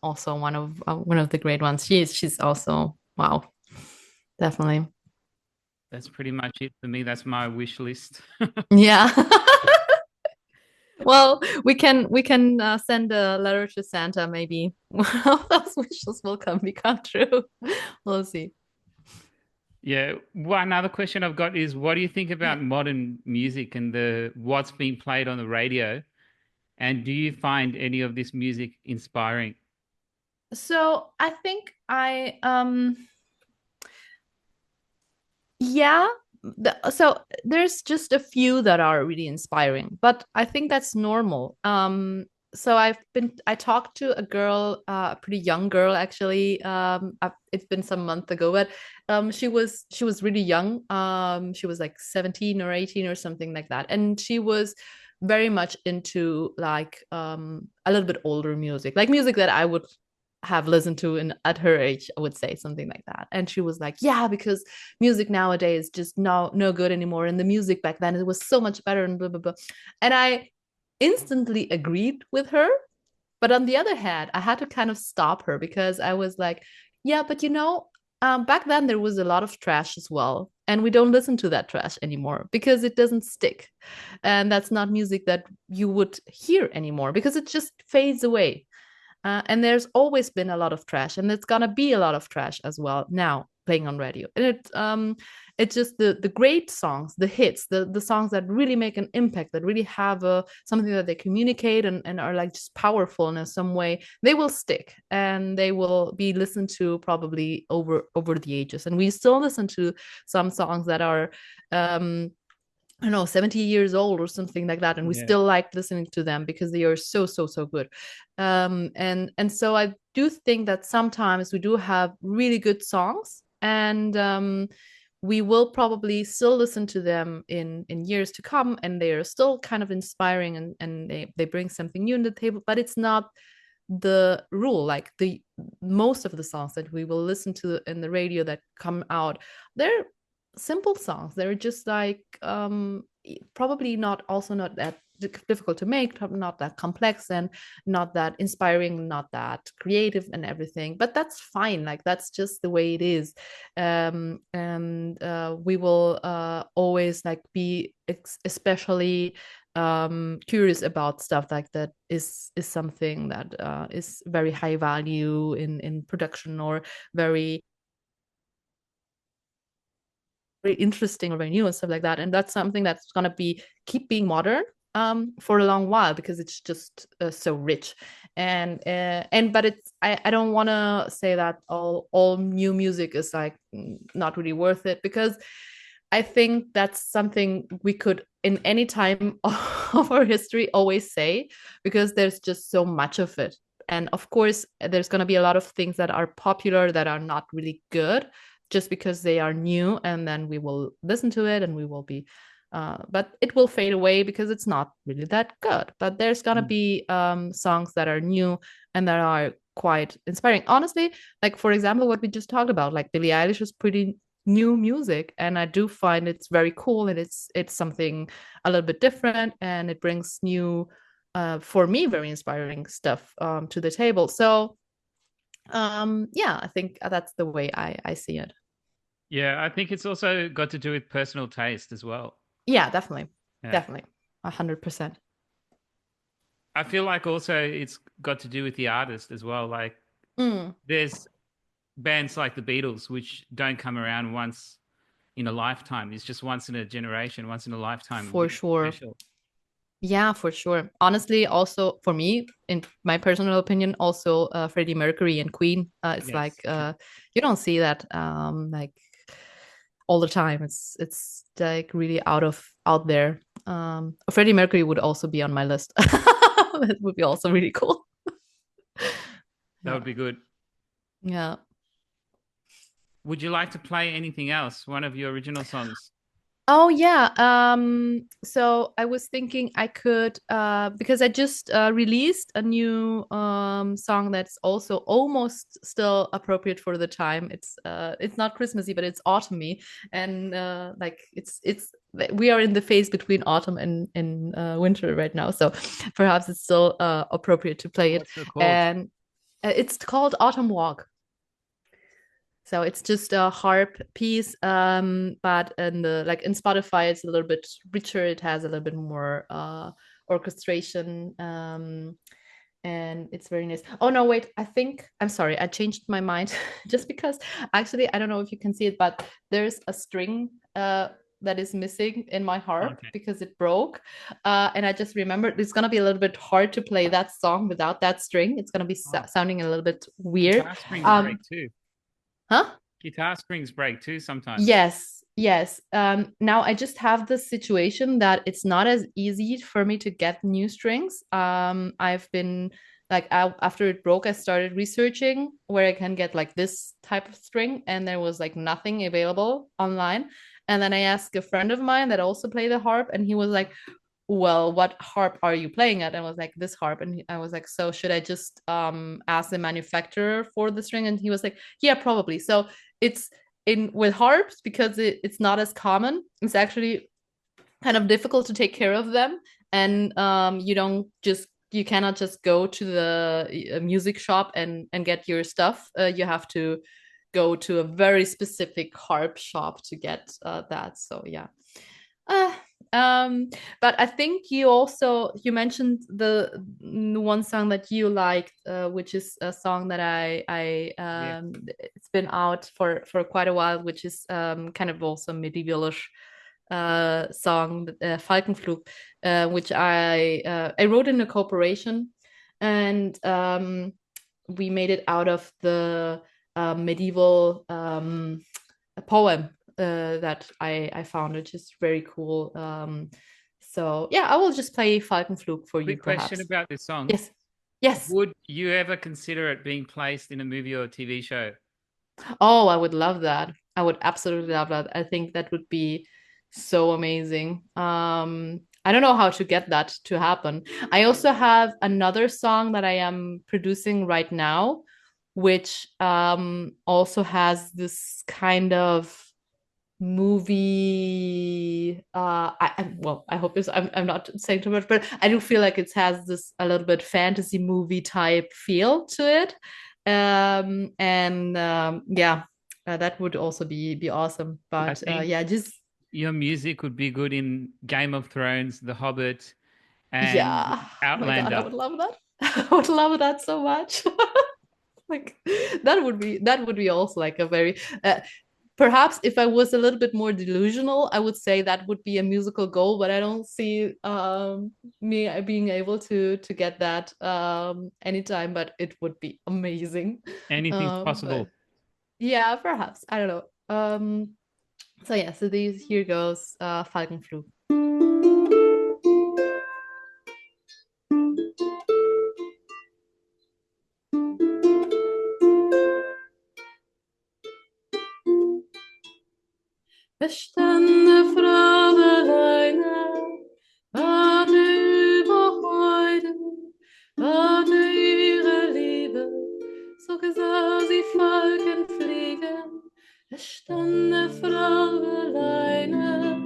also one of the great ones. She's also wow, definitely. That's pretty much it for me. That's my wish list. Yeah. Well, we can send a letter to Santa. Maybe one of those wishes will become true. We'll see. Yeah. One other question I've got is, what do you think Yeah. about modern music and the what's being played on the radio? And do you find any of this music inspiring? So I think yeah, so there's just a few that are really inspiring, but I think that's normal. So I talked to a girl, a pretty young girl actually. It's been some month ago, but she was really young. She was like 17 or 18 or something like that, and she was very much into like a little bit older music, like music that I would have listened to in at her age, I would say something like that. And she was like, yeah, because music nowadays is just no good anymore, and the music back then it was so much better, and blah blah blah. And I instantly agreed with her, but on the other hand I had to kind of stop her because I was like, yeah, but back then there was a lot of trash as well, and we don't listen to that trash anymore because it doesn't stick, and that's not music that you would hear anymore because it just fades away. And there's always been a lot of trash, and it's gonna be a lot of trash as well now playing on radio. And it's just the great songs, the hits, the songs that really make an impact, that really have something that they communicate and are like just powerful in some way. They will stick, and they will be listened to probably over the ages. And we still listen to some songs that are I don't know, 70 years old or something like that, and we Yeah. still like listening to them because they are so good. And so I do think that sometimes we do have really good songs, and we will probably still listen to them in years to come, and they are still kind of inspiring, and they bring something new on the table, but it's not the rule. Like the most of the songs that we will listen to in the radio that come out, they're simple songs. They're just like probably not that difficult to make, not that complex, and not that inspiring, not that creative and everything. But that's fine. Like that's just the way it is. And we will always like be especially curious about stuff like that is something that is very high value in production, or very very interesting or very new and stuff like that. And that's something that's gonna be keep being modern for a long while because it's just so rich. And but it's I don't want to say that all new music is like not really worth it, because I think that's something we could in any time of our history always say, because there's just so much of it. And of course there's going to be a lot of things that are popular that are not really good just because they are new, and then we will listen to it and we will be but it will fade away because it's not really that good. But there's gonna Mm. be songs that are new and that are quite inspiring. Honestly, like for example, what we just talked about, like Billie Eilish is pretty new music, and I do find it's very cool, and it's something a little bit different, and it brings new, for me, very inspiring stuff to the table. So yeah, I think that's the way I see it. Yeah, I think it's also got to do with personal taste as well. Yeah, definitely. Yeah. Definitely. 100%. I feel like also it's got to do with the artist as well. Like Mm, there's bands like the Beatles, which don't come around once in a lifetime. It's just once in a generation, once in a lifetime, for really sure. special. Yeah, for sure. Honestly, also for me, in my personal opinion, also Freddie Mercury and Queen. It's like Yes. you don't see that like all the time. It's like really out there. Freddie Mercury would also be on my list. That would be also really cool. That Yeah. would be good. Yeah. Would you like to play anything else? One of your original songs? Oh yeah. So I was thinking I could because I just released a new song that's also almost still appropriate for the time. It's not Christmassy, but it's autumny, and like it's we are in the phase between autumn and winter right now, so perhaps it's still appropriate to play it. What's it called? And it's called Autumn Walk. So it's just a harp piece, but in the like in Spotify, it's a little bit richer. It has a little bit more orchestration, and it's very nice. Oh no, wait! I think I'm sorry. I changed my mind just because actually I don't know if you can see it, but there's a string that is missing in my harp Okay. because it broke, and I just remembered it's gonna be a little bit hard to play that song without that string. It's gonna be Oh, sounding a little bit weird. guitar strings break Um, too. huh? Guitar strings break too sometimes. Yes, yes. Now I just have the situation that it's not as easy for me to get new strings. I've been like after it broke, I started researching where I can get like this type of string, and there was like nothing available online. And then I asked a friend of mine that also played the harp, and he was like, well, what harp are you playing at? And I was like, this harp. And I was like, so should I just ask the manufacturer for the string? And he was like, yeah, probably. So it's in with harps because it's not as common. It's actually kind of difficult to take care of them, and you cannot just go to the music shop and get your stuff. You have to go to a very specific harp shop to get that. So yeah. Uh, um, but I think you mentioned the one song that you liked, which is a song that I Yeah. it's been out for quite a while, which is kind of also medievalish song, Falkenflug, which I wrote in a cooperation, and we made it out of the medieval poem that I found, which is very cool. So yeah, I will just play Falkenflug for you, Quick question perhaps. about this song. Yes, yes. Would you ever consider it being placed in a movie or a TV show? Oh, I would love that. I would absolutely love that. I think that would be so amazing. I don't know how to get that to happen. I also have another song that I am producing right now, which also has this kind of movie well, I hope it's I'm not saying too much, but I do feel like it has this a little bit fantasy movie type feel to it. And yeah, that would also be awesome, I but think yeah, just your music would be good in Game of Thrones, The Hobbit, and yeah, oh my God, I Outlander. would love that. I would love that so much. Like that would be also like a very perhaps if I was a little bit more delusional, I would say that would be a musical goal, but I don't see me being able to get that anytime, but it would be amazing. Anything's But possible. yeah, perhaps. I don't know. So yeah, so these here goes Falkenflug. Es stand eine Frau alleine, warte über Heide, warte ihre Liebe, so sah sie Falken fliegen. Es stand eine Frau alleine,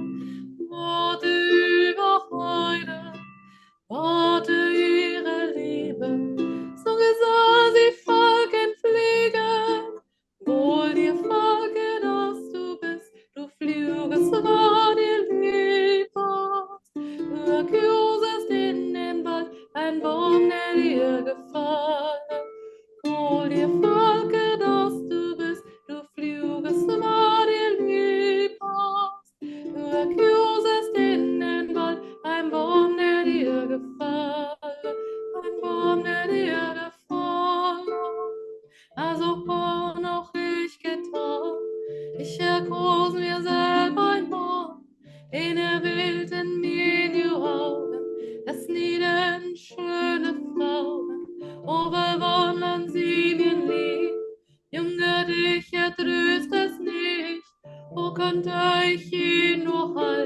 warte über Heide, warte ihre Liebe, so sah sie Falken fliegen. Wohl dir Falken, dass du bist, du flügest war dir lieber. Du erküsest in den Wald ein Baum, der dir gefallen. Wohl dir Falken, dass du bist, du flügest war dir lieber. Du erküsest in den Wald ein Baum, der dir gefallen. Ein Baum, der dir gefallen. Also horn auch ich getan, ich erkos mir selber ein Mann, den will in mir die Augen, es nieden schöne Frauen, oh, bewundern sie mir lieb, Junge, dich ertröst es nicht, wo könnte ich ihn nur halten,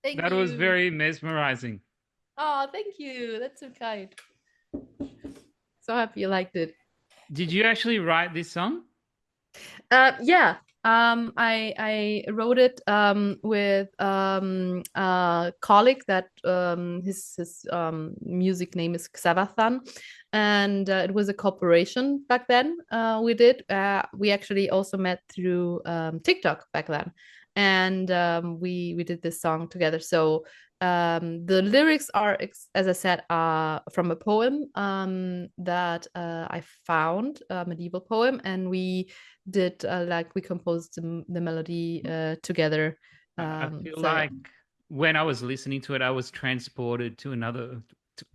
Thank That was you. very mesmerizing. Oh, thank you. That's so kind. So happy you liked it. Did you actually write this song? Yeah. I wrote it with a colleague that his music name is Xavathan, and it was a cooperation back then. We did. We actually also met through TikTok back then, and we did this song together. So the lyrics are, as I said, from a poem that I found, a medieval poem, and we did like we composed the melody together. I feel So yeah. like when I was listening to it, I was transported to another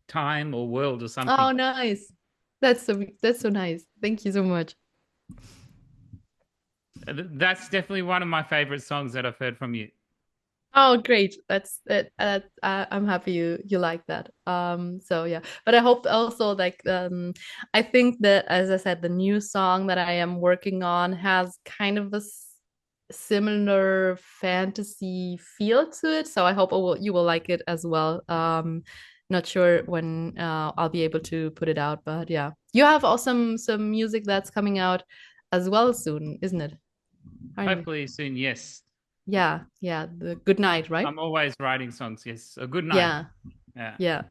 time or world or something. Oh, nice. That's so nice. Thank you so much. That's definitely one of my favorite songs that I've heard from you. Oh, great. That's it. I'm happy you like that. So yeah, but I hope also like I think that, as I said, the new song that I am working on has kind of this similar fantasy feel to it. So I hope you will like it as well. Not sure when I'll be able to put it out, but yeah, you have awesome some music that's coming out as well soon, isn't it? Aren't you? Hopefully soon, yes. Yeah, yeah. The Good Night, right? I'm always writing songs. Yes. A good night. Yeah, Yeah. yeah.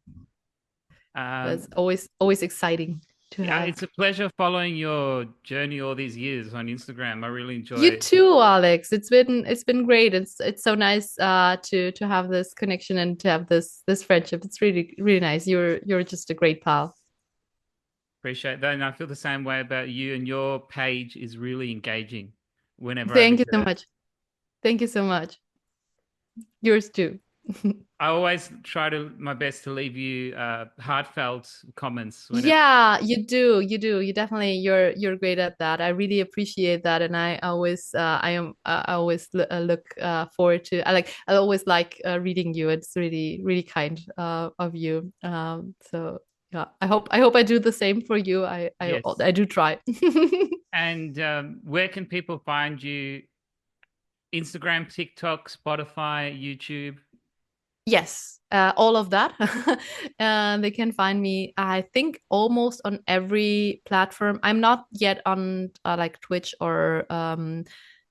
That's Um, always exciting to yeah, have. it's a pleasure following your journey all these years on Instagram. I really You enjoy. too, Alex. It's been great. It's so nice to have this connection and to have this friendship. It's really nice. You're just a great pal. Appreciate that. And I feel the same way about you, and your page is really engaging whenever I Thank you visit so it. much. Thank you so much. Yours too. I always try to my best to leave you heartfelt comments whenever. Yeah, you do. You do. You definitely you're great at that. I really appreciate that, and I always look forward to. I always like reading you. It's really kind of you. So yeah, I hope I do the same for you. Yes. I do try. And where can people find you? Instagram, TikTok, Spotify, YouTube. Yes, all of that. They can find me, I think, almost on every platform. I'm not yet on like Twitch or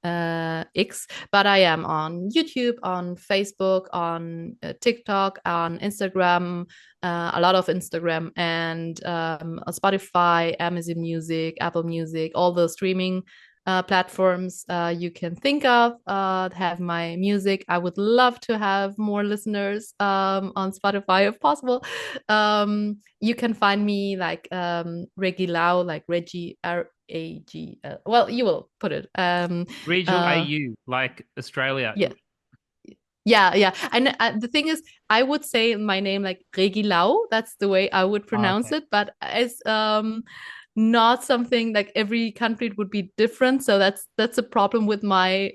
X, but I am on YouTube, on Facebook, on TikTok, on Instagram, a lot of Instagram, and on Spotify, Amazon Music, Apple Music, all the streaming platforms you can think of have my music. I would love to have more listeners on Spotify if possible. You can find me like Reggie Lau, like Reggie RAG. Well, you will put it. Regional Uh, AU, like Australia. yeah, yeah. And the thing is, I would say my name like Regilau. That's the way I would Oh, pronounce okay. it. But it's not something like every country it would be different. So that's a problem with my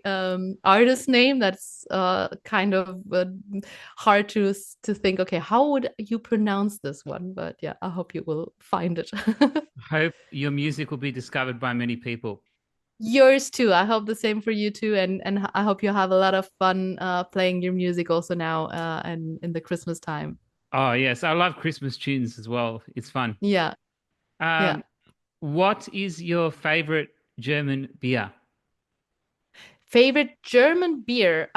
artist name. That's kind of hard to think. Okay, how would you pronounce this one? But yeah, I hope you will find it. Hope your music will be discovered by many people. Yours too. I hope the same for you too, and I hope you have a lot of fun playing your music also now and in the Christmas time. Oh, yes. I love Christmas tunes as well. It's fun. Yeah, yeah. Um, what is your favorite German beer? Favorite German beer.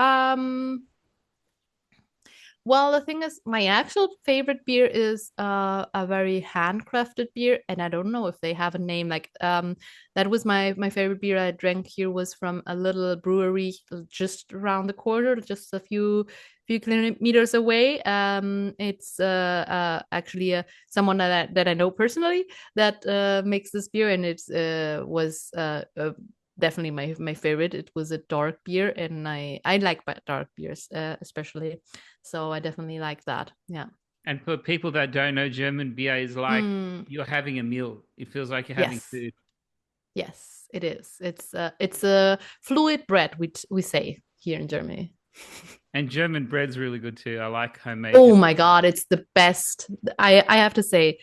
Well, the thing is, my actual favorite beer is a very handcrafted beer, and I don't know if they have a name. Like that was my favorite beer I drank here was from a little brewery just around the corner, just a few kilometers away. It's actually someone that I know personally that makes this beer, and it was definitely my favorite. It was a dark beer, and I like dark beers especially. So I definitely like that. Yeah. And for people that don't know, German beer is like Mm, you're having a meal. It feels like you're having yes. food. Yes, it is. It's a fluid bread, we say here in Germany. And German bread's really good too. I like homemade Oh German. my God, it's the best. I have to say,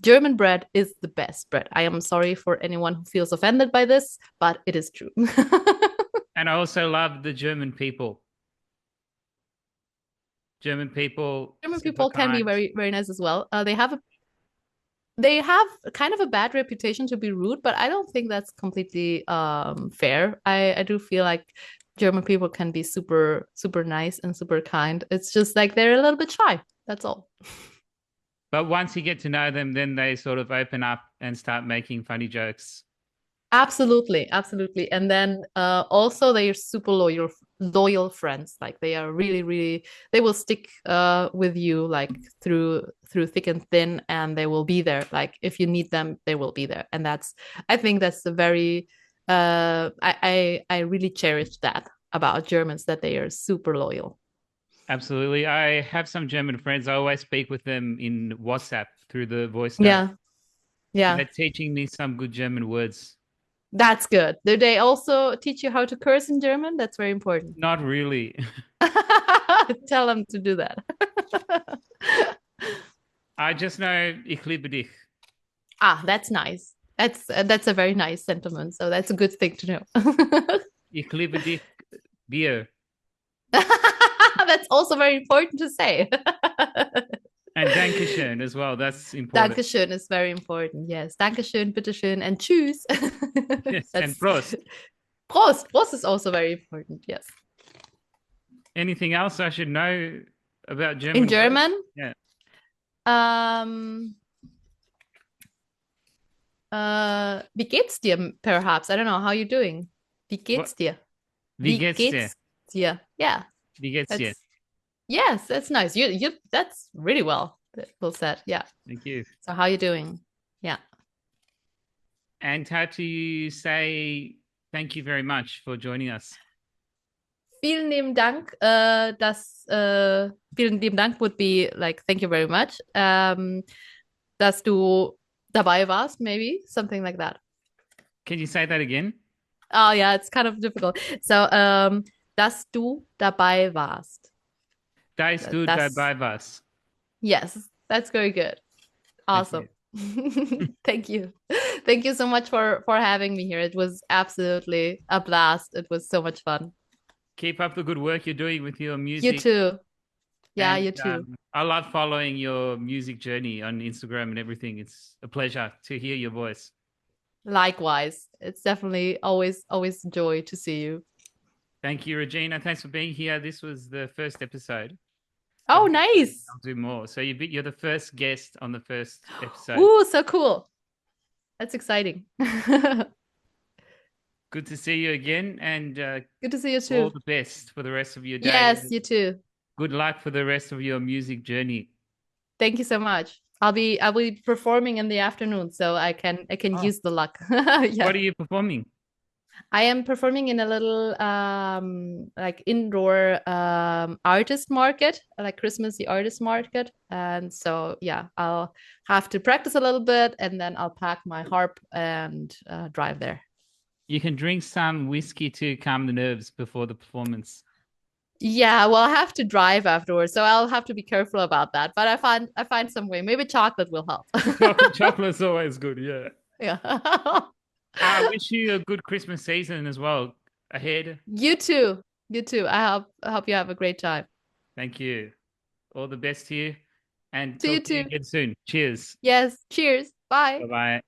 German bread is the best bread. I am sorry for anyone who feels offended by this, but it is true. And I also love the German people. German people German super people can be kind. very, very nice as well. They have kind of a bad reputation to be rude, but I don't think that's completely fair. I do feel like German people can be super, super nice and super kind. It's just like they're a little bit shy. That's all. But once you get to know them, then they sort of open up and start making funny jokes. Absolutely, absolutely. And then also they are super loyal friends. Like they are really, really they will stick with you like through thick and thin, and they will be there. Like if you need them, they will be there. And that's I think that's the very I really cherish that about Germans, that they are super loyal. Absolutely. I have some German friends. I always speak with them in WhatsApp through the voice note. Yeah, yeah. They're teaching me some good German words. That's good. Do they also teach you how to curse in German? That's very important. Not really. Tell them to do that. I just know ich liebe dich. Ah, that's nice. That's a very nice sentiment. So that's a good thing to know. Ich liebe dich, Bier. That's also very important to say. And Dankeschön as well. That's important. Dankeschön is very important. Yes. Dankeschön, bitteschön, and tschüss. Yes. And That's Prost. Prost. Prost is also very important. Yes. Anything else I should know about German? In German? Yeah. Um, wie geht's dir, perhaps? I don't know. How you doing? Wie geht's dir? Wie geht's dir? Dir? Yeah. Wie geht's dir? Yes, that's nice. You that's really well said. Yeah. Thank you. So how you doing? Yeah. And how do you say thank you very much for joining us? Vielen lieben Dank. Vielen lieben Dank would be like thank you very much. Dass du dabei warst, maybe something like that. Can you say that again? Oh yeah, it's kind of difficult. So, dass du dabei warst. Dass du dabei warst. Yes, that's very good. Awesome. Thank you. Thank you so much for having me here. It was absolutely a blast. It was so much fun. Keep up the good work you're doing with your music. You too. Yeah, and, you too. I love following your music journey on Instagram and everything. It's a pleasure to hear your voice. Likewise. It's definitely always a joy to see you. Thank you, Regina. Thanks for being here. This was the first episode. Oh, nice. I'll do more. So you're the first guest on the first episode. Ooh, so cool. That's exciting. Good to see you again, and good to see you too. All the best for the rest of your day. Yes, you too. Good luck for the rest of your music journey. Thank you so much. I'll be performing in the afternoon, so I can use the luck. Yeah. What are you performing? I am performing in a little like indoor artist market, like Christmassy artist market. And so yeah, I'll have to practice a little bit, and then I'll pack my harp and drive there. You can drink some whiskey to calm the nerves before the performance. Yeah, well, I have to drive afterwards, so I'll have to be careful about that. But I find some way. Maybe chocolate will help. Chocolate's always good, yeah. Yeah. I wish you a good Christmas season as well ahead. You too. You too. I hope you have a great time. Thank you. All the best to you. And to talk you to you too. again soon. Cheers. Yes. Cheers. Bye. Bye-bye.